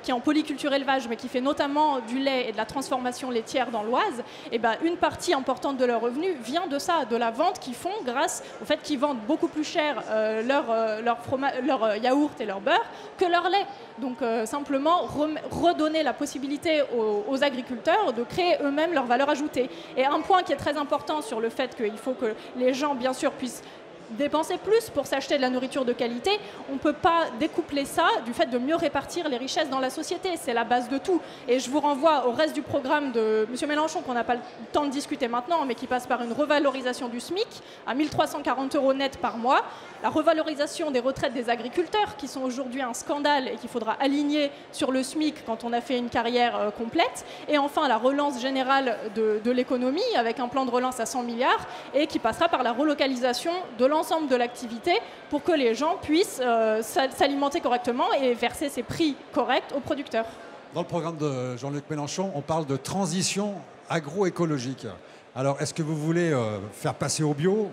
qui est en polyculture élevage, mais qui fait notamment du lait et de la transformation laitière dans l'Oise. Et ben, une partie importante de leurs revenus vient de ça, de la vente qu'ils font grâce au fait qu'ils vendent beaucoup plus cher leur yaourt et leur beurre que leur lait. Donc simplement redonner la possibilité aux agriculteurs de créer eux-mêmes leur valeur ajoutée. Et un point qui est très important sur le fait qu'il faut que les gens, bien sûr, puissent dépenser plus pour s'acheter de la nourriture de qualité, on ne peut pas découpler ça du fait de mieux répartir les richesses dans la société. C'est la base de tout. Et je vous renvoie au reste du programme de M. Mélenchon, qu'on n'a pas le temps de discuter maintenant, mais qui passe par une revalorisation du SMIC à 1 340 € net par mois, la revalorisation des retraites des agriculteurs, qui sont aujourd'hui un scandale et qu'il faudra aligner sur le SMIC quand on a fait une carrière complète, et enfin la relance générale de l'économie, avec un plan de relance à 100 milliards, et qui passera par la relocalisation de l'ensemble de l'activité pour que les gens puissent s'alimenter correctement et verser ces prix corrects aux producteurs. Dans le programme de Jean-Luc Mélenchon, on parle de transition agroécologique. Alors, est-ce que vous voulez faire passer au bio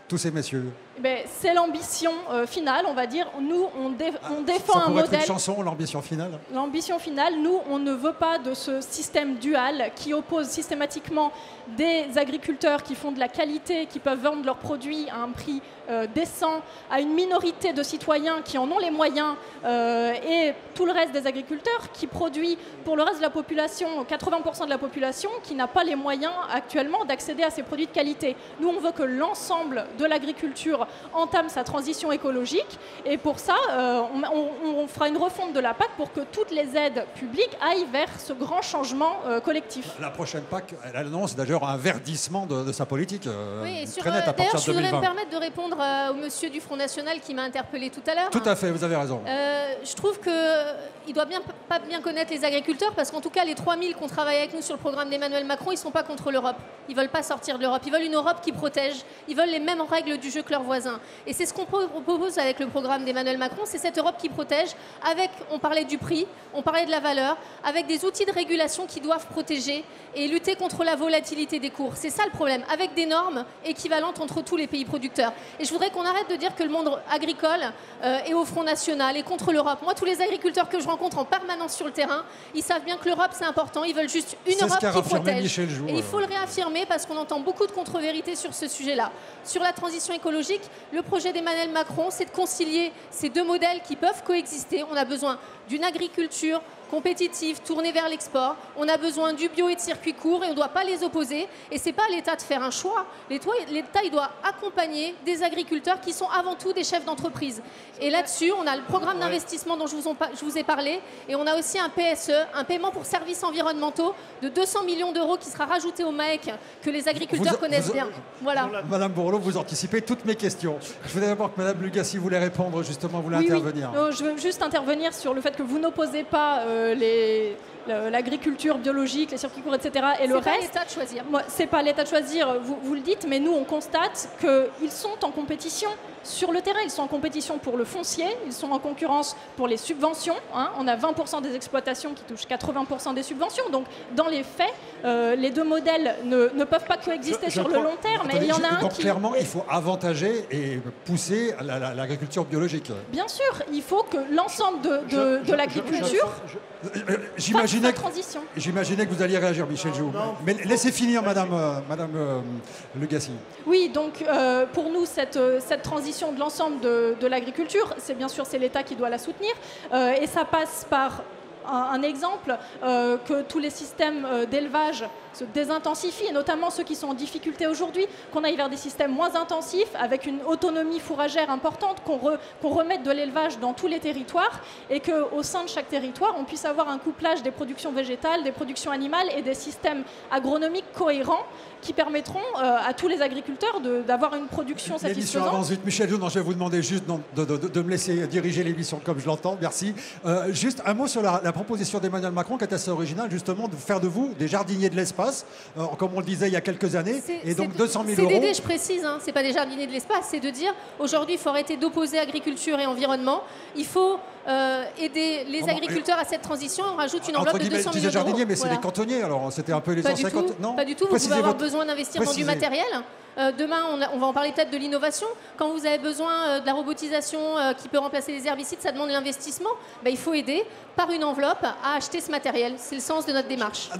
tous ces messieurs? C'est l'ambition finale, on va dire. Nous, on défend un modèle... Être une chanson, l'ambition finale? L'ambition finale, nous, on ne veut pas de ce système dual qui oppose systématiquement des agriculteurs qui font de la qualité, qui peuvent vendre leurs produits à un prix décent, à une minorité de citoyens qui en ont les moyens, et tout le reste des agriculteurs qui produit pour le reste de la population, 80% de la population, qui n'a pas les moyens actuellement d'accéder à ces produits de qualité. Nous, on veut que l'ensemble de l'agriculture entame sa transition écologique, et pour ça, on fera une refonte de la PAC pour que toutes les aides publiques aillent vers ce grand changement collectif. La prochaine PAC, elle annonce d'ailleurs un verdissement de sa politique. Oui, très net à partir de 2020. Je voudrais me permettre de répondre au monsieur du Front National qui m'a interpellé tout à l'heure. Tout à fait, vous avez raison. Je trouve qu'il doit pas bien connaître les agriculteurs, parce qu'en tout cas, les 3000 qu'on travaille avec nous sur le programme d'Emmanuel Macron, ils ne sont pas contre l'Europe. Ils ne veulent pas sortir de l'Europe. Ils veulent une Europe qui protège. Ils veulent les mêmes règles du jeu que leurs voisins. Et c'est ce qu'on propose avec le programme d'Emmanuel Macron, c'est cette Europe qui protège, avec, on parlait du prix, on parlait de la valeur, avec des outils de régulation qui doivent protéger et lutter contre la volatilité des cours. C'est ça le problème, avec des normes équivalentes entre tous les pays producteurs. Et je voudrais qu'on arrête de dire que le monde agricole est au Front National et contre l'Europe. Moi, tous les agriculteurs que je rencontre en permanence sur le terrain, ils savent bien que l'Europe, c'est important. Ils veulent juste une Europe qui protège. Et il faut le réaffirmer, parce qu'on entend beaucoup de contre-vérités sur ce sujet-là. Sur la transition écologique, le projet d'Emmanuel Macron, c'est de concilier ces deux modèles qui peuvent coexister. On a besoin d'une agriculture compétitive, tournée vers l'export. On a besoin du bio et de circuits courts, et on ne doit pas les opposer. Et ce n'est pas à l'État de faire un choix. L'État, il doit accompagner des agriculteurs qui sont avant tout des chefs d'entreprise. Et là-dessus, on a le programme d'investissement dont je vous ai parlé, et on a aussi un PSE, un paiement pour services environnementaux de 200 millions d'euros qui sera rajouté au MAEC, que les agriculteurs connaissent bien. Voilà. Madame Bourleau, vous anticipez toutes mes questions. Je voudrais d'abord que Madame Lugassi voulait répondre, justement, voulait intervenir. Oui. Je veux juste intervenir sur le fait que vous n'opposez pas l'agriculture biologique, les circuits courts, etc. et le reste. C'est pas l'État de choisir. C'est pas l'État de choisir, vous le dites, mais nous on constate qu'ils sont en compétition sur le terrain. Ils sont en compétition pour le foncier, ils sont en concurrence pour les subventions. On a 20% des exploitations qui touchent 80% des subventions. Donc dans les faits, les deux modèles ne peuvent pas coexister sur le long terme. Mais il y en a un qui... Clairement, il faut avantager et pousser l'agriculture biologique. Bien sûr, il faut que l'ensemble de l'agriculture... J'imaginais que vous alliez réagir, Michel Joux. Mais laissez finir, Madame Lugassi. Oui, donc pour nous, cette transition de l'ensemble de l'agriculture, c'est l'État qui doit la soutenir. Et ça passe par un exemple, que tous les systèmes d'élevage se désintensifient, et notamment ceux qui sont en difficulté aujourd'hui, qu'on aille vers des systèmes moins intensifs, avec une autonomie fourragère importante, qu'on remette de l'élevage dans tous les territoires, et qu'au sein de chaque territoire, on puisse avoir un couplage des productions végétales, des productions animales et des systèmes agronomiques cohérents qui permettront à tous les agriculteurs d'avoir une production satisfaisante. L'émission avance vite. Michel Joux, je vais vous demander juste de me laisser diriger l'émission comme je l'entends. Merci. Juste un mot sur la proposition d'Emmanuel Macron qui est assez originale, justement, de faire de vous des jardiniers de l'espace, comme on le disait il y a quelques années. Et donc 200 000 euros. C'est d'aider, je précise, hein, c'est pas des jardiniers de l'espace, c'est de dire aujourd'hui il faut arrêter d'opposer agriculture et environnement. Il faut aider les agriculteurs à cette transition. On rajoute une enveloppe de 200 millions d'euros. Jardiniers, mais voilà. c'est des cantonniers, alors c'était un peu les 150. Non, pas du tout. Vous pouvez avoir besoin d'investir dans du matériel. Demain, on va en parler peut-être de l'innovation. Quand vous avez besoin de la robotisation qui peut remplacer les herbicides, ça demande de l'investissement. Il faut aider par une enveloppe à acheter ce matériel. C'est le sens de notre démarche.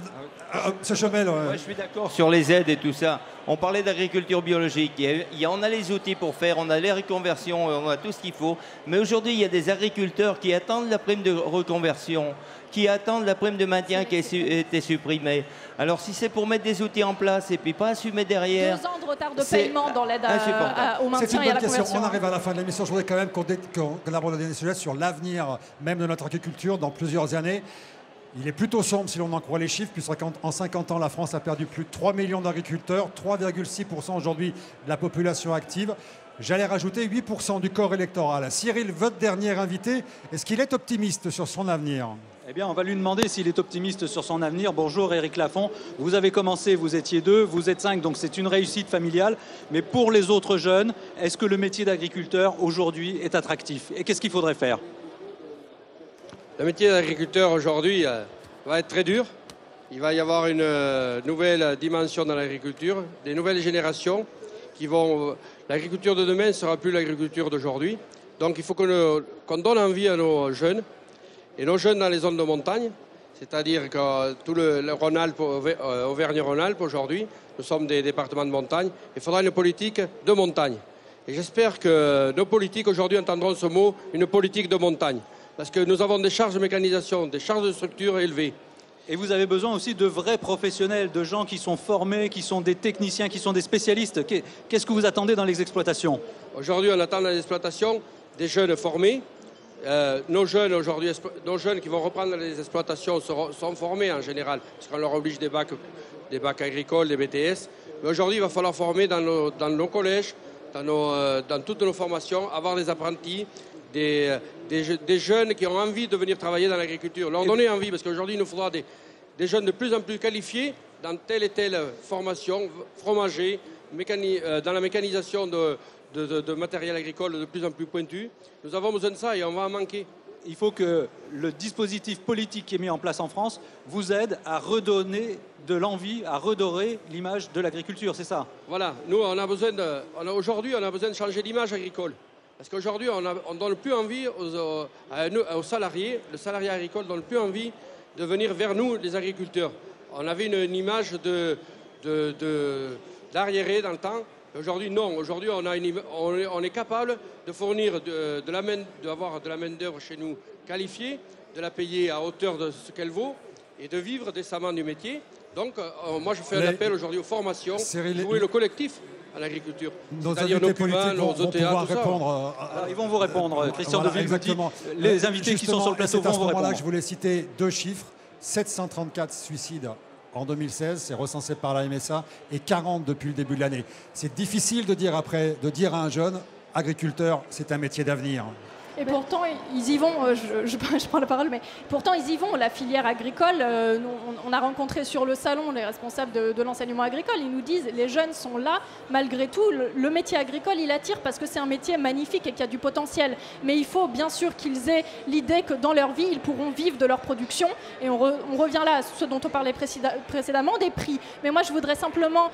Ce Chomel, je suis d'accord sur les aides et tout ça. On parlait d'agriculture biologique. On a les outils pour faire, on a les reconversions, on a tout ce qu'il faut. Mais aujourd'hui, il y a des agriculteurs qui attendent la prime de reconversion, qui attendent la prime de maintien qui a été supprimée. Alors si c'est pour mettre des outils en place et puis pas assumer derrière... 2 ans de retard de paiement dans l'aide au maintien et à la conversion. On arrive à la fin de l'émission. Je voudrais quand même qu'on aborde le dernier sujet sur l'avenir même de notre agriculture dans plusieurs années. Il est plutôt sombre si l'on en croit les chiffres, puisqu'en 50 ans, la France a perdu plus de 3 millions d'agriculteurs, 3,6% aujourd'hui de la population active. J'allais rajouter 8% du corps électoral. Cyril, votre dernier invité, est-ce qu'il est optimiste sur son avenir ? Eh bien, on va lui demander s'il est optimiste sur son avenir. Bonjour Éric Lafont. Vous avez commencé, vous étiez 2, vous êtes 5, donc c'est une réussite familiale. Mais pour les autres jeunes, est-ce que le métier d'agriculteur aujourd'hui est attractif ? Et qu'est-ce qu'il faudrait faire ? Le métier d'agriculteur aujourd'hui va être très dur. Il va y avoir une nouvelle dimension dans l'agriculture, des nouvelles générations qui vont... L'agriculture de demain ne sera plus l'agriculture d'aujourd'hui. Donc il faut qu'on donne envie à nos jeunes, et nos jeunes dans les zones de montagne, c'est-à-dire que tout le Rhône-Alpes, Auvergne-Rhône-Alpes aujourd'hui, nous sommes des départements de montagne, il faudra une politique de montagne. Et j'espère que nos politiques aujourd'hui entendront ce mot, une politique de montagne. Parce que nous avons des charges de mécanisation, des charges de structure élevées. Et vous avez besoin aussi de vrais professionnels, de gens qui sont formés, qui sont des techniciens, qui sont des spécialistes. Qu'est-ce que vous attendez dans les exploitations ? Aujourd'hui, on attend dans les exploitations des jeunes formés. Nos jeunes aujourd'hui, nos jeunes qui vont reprendre les exploitations sont formés en général, parce qu'on leur oblige des bacs agricoles, des BTS. Mais aujourd'hui, il va falloir former dans nos collèges, dans toutes nos formations, avoir des apprentis, des jeunes qui ont envie de venir travailler dans l'agriculture. Leur donner envie, parce qu'aujourd'hui, il nous faudra des jeunes de plus en plus qualifiés dans telle et telle formation, fromager, dans la mécanisation de matériel agricole de plus en plus pointu. Nous avons besoin de ça et on va en manquer. Il faut que le dispositif politique qui est mis en place en France vous aide à redonner de l'envie, à redorer l'image de l'agriculture, c'est ça ? Voilà, nous aujourd'hui on a besoin de changer l'image agricole. Parce qu'aujourd'hui on ne donne plus envie aux salariés, le salarié agricole ne donne plus envie de venir vers nous, les agriculteurs. On avait une image d'arriéré dans le temps. Aujourd'hui, non. Aujourd'hui, on est capable de fournir d'avoir de la main-d'œuvre chez nous qualifiée, de la payer à hauteur de ce qu'elle vaut et de vivre décemment du métier. Donc, moi, je fais un appel aujourd'hui aux formations, jouer le collectif à l'agriculture. C'est-à-dire nos cubains, nos OTA, tout répondre ils vont vous répondre. Christian Deville vous dit, les invités qui sont sur le plateau vont vous répondre. C'est à ce moment-là que je voulais citer 2 chiffres. 734 suicides en 2016, c'est recensé par la MSA, et 40 depuis le début de l'année. C'est difficile de dire à un jeune, agriculteur, c'est un métier d'avenir. Et pourtant, ils y vont, je prends la parole, mais pourtant, ils y vont, la filière agricole. On a rencontré sur le salon les responsables de l'enseignement agricole. Ils nous disent, les jeunes sont là, malgré tout. Le métier agricole, il attire parce que c'est un métier magnifique et qui a du potentiel. Mais il faut bien sûr qu'ils aient l'idée que dans leur vie, ils pourront vivre de leur production. Et on revient là à ce dont on parlait précédemment, des prix. Mais moi, je voudrais simplement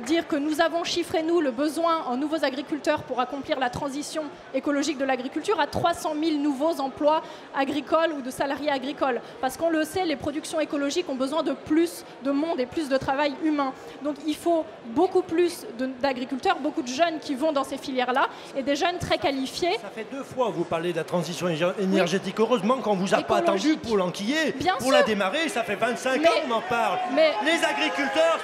dire que nous avons chiffré, nous, le besoin en nouveaux agriculteurs pour accomplir la transition écologique de l'agriculture à 3 300 000 nouveaux emplois agricoles ou de salariés agricoles. Parce qu'on le sait, les productions écologiques ont besoin de plus de monde et plus de travail humain. Donc il faut beaucoup plus d'agriculteurs, beaucoup de jeunes qui vont dans ces filières-là et des jeunes très qualifiés. Ça fait 2 fois que vous parlez de la transition énergétique. Heureusement qu'on ne vous a pas attendu pour l'enquiller, pour la démarrer. Ça fait 25 ans qu'on en parle. Les agriculteurs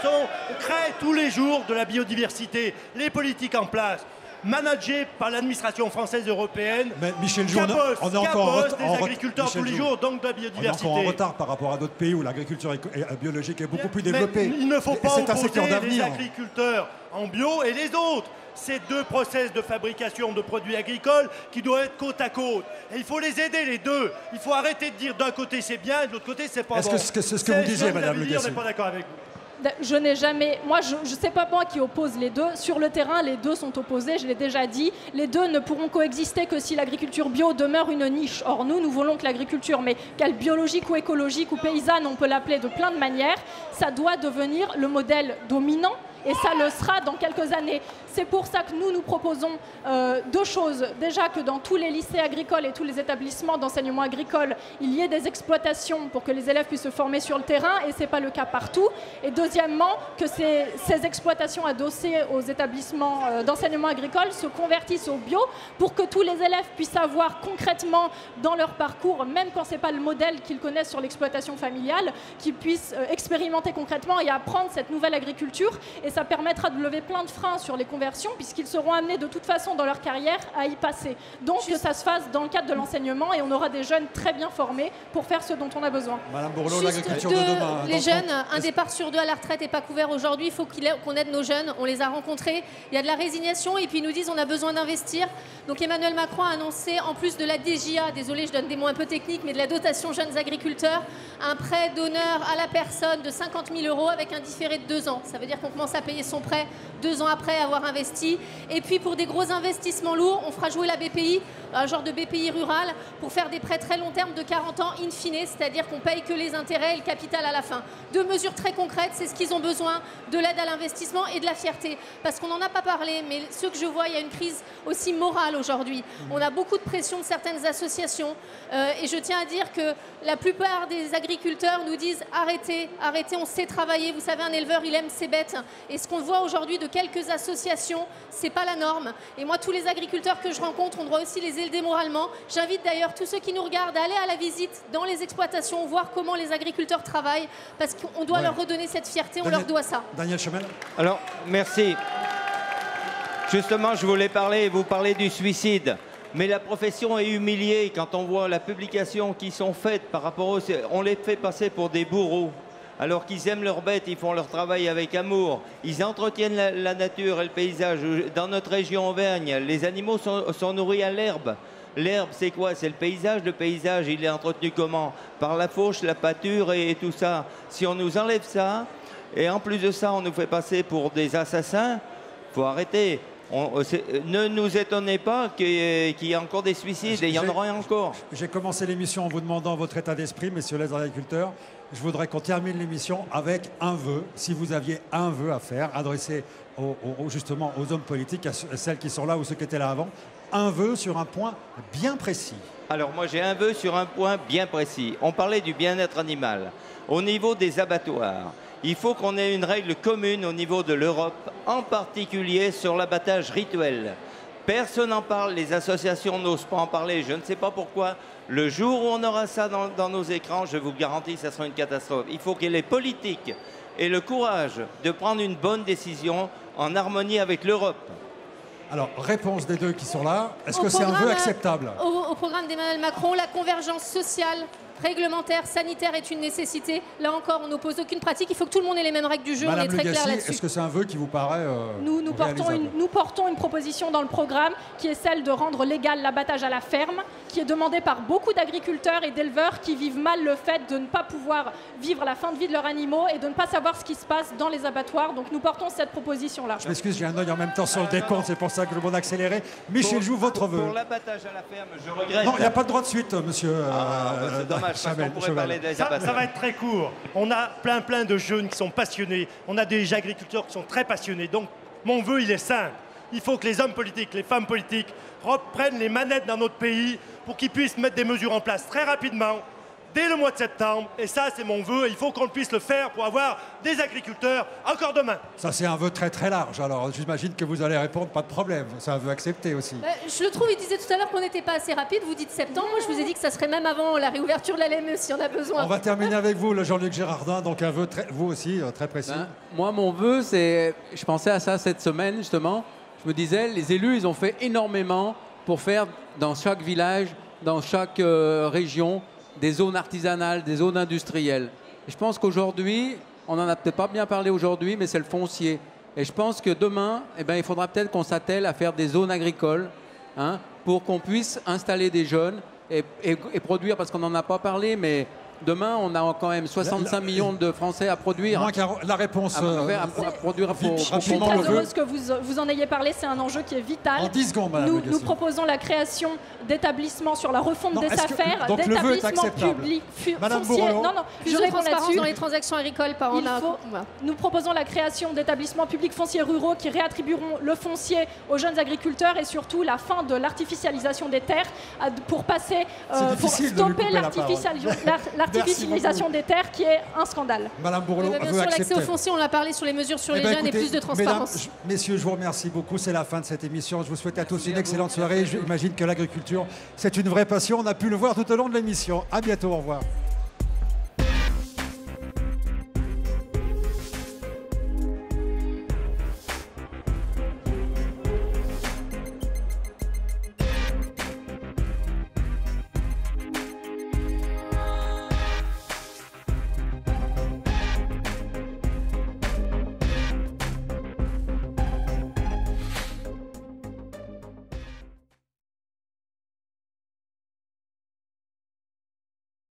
créent tous les jours de la biodiversité. Les politiques en place, managés par l'administration française européenne, mais Michel Joux, on est encore des agriculteurs tous les jours, donc de la biodiversité. On est encore en retard par rapport à d'autres pays où l'agriculture biologique est beaucoup plus développée. Mais il ne faut pas opposer les agriculteurs en bio et les autres. C'est 2 process de fabrication de produits agricoles qui doivent être côte à côte. Et il faut les aider, les deux. Il faut arrêter de dire d'un côté c'est bien, de l'autre côté c'est pas bon. Est-ce que c'est ce que vous disiez, Madame Le Gallego ? On n'est pas d'accord avec vous. Je n'ai jamais... Moi, je ne sais pas moi qui oppose les deux. Sur le terrain, les deux sont opposés, je l'ai déjà dit. Les deux ne pourront coexister que si l'agriculture bio demeure une niche. Or, nous voulons que l'agriculture, mais qu'elle biologique ou écologique ou paysanne, on peut l'appeler de plein de manières, ça doit devenir le modèle dominant. Et ça le sera dans quelques années. C'est pour ça que nous proposons 2 choses. Déjà que dans tous les lycées agricoles et tous les établissements d'enseignement agricole, il y ait des exploitations pour que les élèves puissent se former sur le terrain, et ce n'est pas le cas partout. Et deuxièmement, que ces exploitations adossées aux établissements d'enseignement agricole se convertissent au bio pour que tous les élèves puissent avoir concrètement dans leur parcours, même quand ce n'est pas le modèle qu'ils connaissent sur l'exploitation familiale, qu'ils puissent expérimenter concrètement et apprendre cette nouvelle agriculture. Et ça permettra de lever plein de freins sur les conversions puisqu'ils seront amenés de toute façon dans leur carrière à y passer. Donc que ça se fasse dans le cadre de l'enseignement et on aura des jeunes très bien formés pour faire ce dont on a besoin. Madame Bourleau, l'agriculture de demain. Les jeunes, un départ sur 2 à la retraite n'est pas couvert aujourd'hui. Il faut qu'on aide nos jeunes. On les a rencontrés. Il y a de la résignation et puis ils nous disent on a besoin d'investir. Donc Emmanuel Macron a annoncé, en plus de la DJA, désolé je donne des mots un peu techniques, mais de la dotation jeunes agriculteurs, un prêt d'honneur à la personne de 50 000 € avec un différé de 2 ans. Ça veut dire qu'on commence à payer son prêt 2 ans après avoir investi. Et puis pour des gros investissements lourds, on fera jouer la BPI, un genre de BPI rural, pour faire des prêts très long terme de 40 ans in fine, c'est-à-dire qu'on paye que les intérêts et le capital à la fin. 2 mesures très concrètes, c'est ce qu'ils ont besoin, de l'aide à l'investissement et de la fierté. Parce qu'on n'en a pas parlé, mais ce que je vois, il y a une crise aussi morale aujourd'hui. On a beaucoup de pression de certaines associations et je tiens à dire que la plupart des agriculteurs nous disent arrêtez, arrêtez, on sait travailler. Vous savez, un éleveur, il aime ses bêtes. Et ce qu'on voit aujourd'hui de quelques associations, c'est pas la norme. Et moi, tous les agriculteurs que je rencontre, on doit aussi les aider moralement. J'invite d'ailleurs tous ceux qui nous regardent à aller à la visite dans les exploitations, voir comment les agriculteurs travaillent, parce qu'on doit leur redonner cette fierté, on leur doit ça. Daniel Chemel. Alors, merci. Justement, je voulais vous parler du suicide. Mais la profession est humiliée quand on voit la publication qui sont faites par rapport aux... On les fait passer pour des bourreaux. Alors qu'ils aiment leurs bêtes, ils font leur travail avec amour. Ils entretiennent la nature et le paysage. Dans notre région Auvergne, les animaux sont nourris à l'herbe. L'herbe, c'est quoi? C'est le paysage. Le paysage, il est entretenu comment? Par la fauche, la pâture et tout ça. Si on nous enlève ça, et en plus de ça, on nous fait passer pour des assassins, il faut arrêter. Ne nous étonnez pas qu'il y ait encore des suicides, et il y en aura encore. J'ai commencé l'émission en vous demandant votre état d'esprit, messieurs les agriculteurs. Je voudrais qu'on termine l'émission avec un vœu. Si vous aviez un vœu à faire, adressé justement aux hommes politiques, à celles qui sont là ou ceux qui étaient là avant, un vœu sur un point bien précis. Alors moi j'ai un vœu sur un point bien précis. On parlait du bien-être animal. Au niveau des abattoirs, il faut qu'on ait une règle commune au niveau de l'Europe, en particulier sur l'abattage rituel. Personne n'en parle, les associations n'osent pas en parler, je ne sais pas pourquoi. Le jour où on aura ça dans nos écrans, je vous garantis, ça sera une catastrophe. Il faut que les politiques aient le courage de prendre une bonne décision en harmonie avec l'Europe. Alors, réponse des deux qui sont là. Est-ce que c'est un vœu acceptable? Au programme d'Emmanuel Macron, la convergence sociale, réglementaire, sanitaire est une nécessité. Là encore, on n'oppose aucune pratique. Il faut que tout le monde ait les mêmes règles du jeu. Madame on est très clair là-dessus. Est-ce que c'est un vœu qui vous paraît nous portons une proposition dans le programme qui est celle de rendre légal l'abattage à la ferme, qui est demandée par beaucoup d'agriculteurs et d'éleveurs qui vivent mal le fait de ne pas pouvoir vivre la fin de vie de leurs animaux et de ne pas savoir ce qui se passe dans les abattoirs. Donc nous portons cette proposition-là. Je m'excuse, j'ai un œil en même temps sur le décompte, c'est pour ça que je vais accélérer. Michel Joux, votre vœu. Pour l'abattage à la ferme, je regrette. Non, il n'y a pas de droit de suite, monsieur. C'est dommage, parce qu'on pourrait parler des abattages. Ça va être très court. On a plein de jeunes qui sont passionnés. On a des agriculteurs qui sont très passionnés. Donc, mon vœu, il est simple. il faut que les hommes politiques, les femmes politiques reprennent les manettes dans notre pays pour qu'ils puissent mettre des mesures en place très rapidement, dès le mois de septembre. Et ça, c'est mon vœu. Il faut qu'on puisse le faire pour avoir des agriculteurs encore demain. Ça, c'est un vœu très très large. Alors, j'imagine que vous allez répondre, pas de problème. C'est un vœu accepté aussi. Je le trouve, il disait tout à l'heure qu'on n'était pas assez rapide. Vous dites septembre. Moi, je vous ai dit que ça serait même avant la réouverture de la LME si on a besoin. On va terminer avec vous, le Jean-Luc Girardin. Donc, un vœu, vous aussi, très précis. Moi, mon vœu, c'est... Je pensais à ça cette semaine, justement. Je me disais, les élus, ils ont fait énormément pour faire dans chaque village, dans chaque région, des zones artisanales, des zones industrielles. Et je pense qu'aujourd'hui, on n'en a peut-être pas bien parlé aujourd'hui, mais c'est le foncier. Et je pense que demain, il faudra peut-être qu'on s'attelle à faire des zones agricoles, hein, pour qu'on puisse installer des jeunes et produire, parce qu'on n'en a pas parlé, mais demain, on a quand même 65 millions de Français à produire. La réponse... Je suis très heureuse que vous en ayez parlé, c'est un enjeu qui est vital. En 10 secondes, madame. Nous proposons la création d'établissements sur la refonte des affaires, d'établissements publics fonciers. Je réponds là-dessus. Dans les transactions agricoles, Nous proposons la création d'établissements publics fonciers ruraux qui réattribueront le foncier aux jeunes agriculteurs et surtout la fin de l'artificialisation des terres pour passer, pour stopper l'artificialisation des terres qui est un scandale. Madame Bourleau, bien sûr, l'accès au foncier, on l'a parlé sur les mesures sur les jeunes et plus de transparence. Messieurs, je vous remercie beaucoup. C'est la fin de cette émission. Je vous souhaite à tous une excellente soirée. J'imagine que l'agriculture, c'est une vraie passion. On a pu le voir tout au long de l'émission. À bientôt. Au revoir.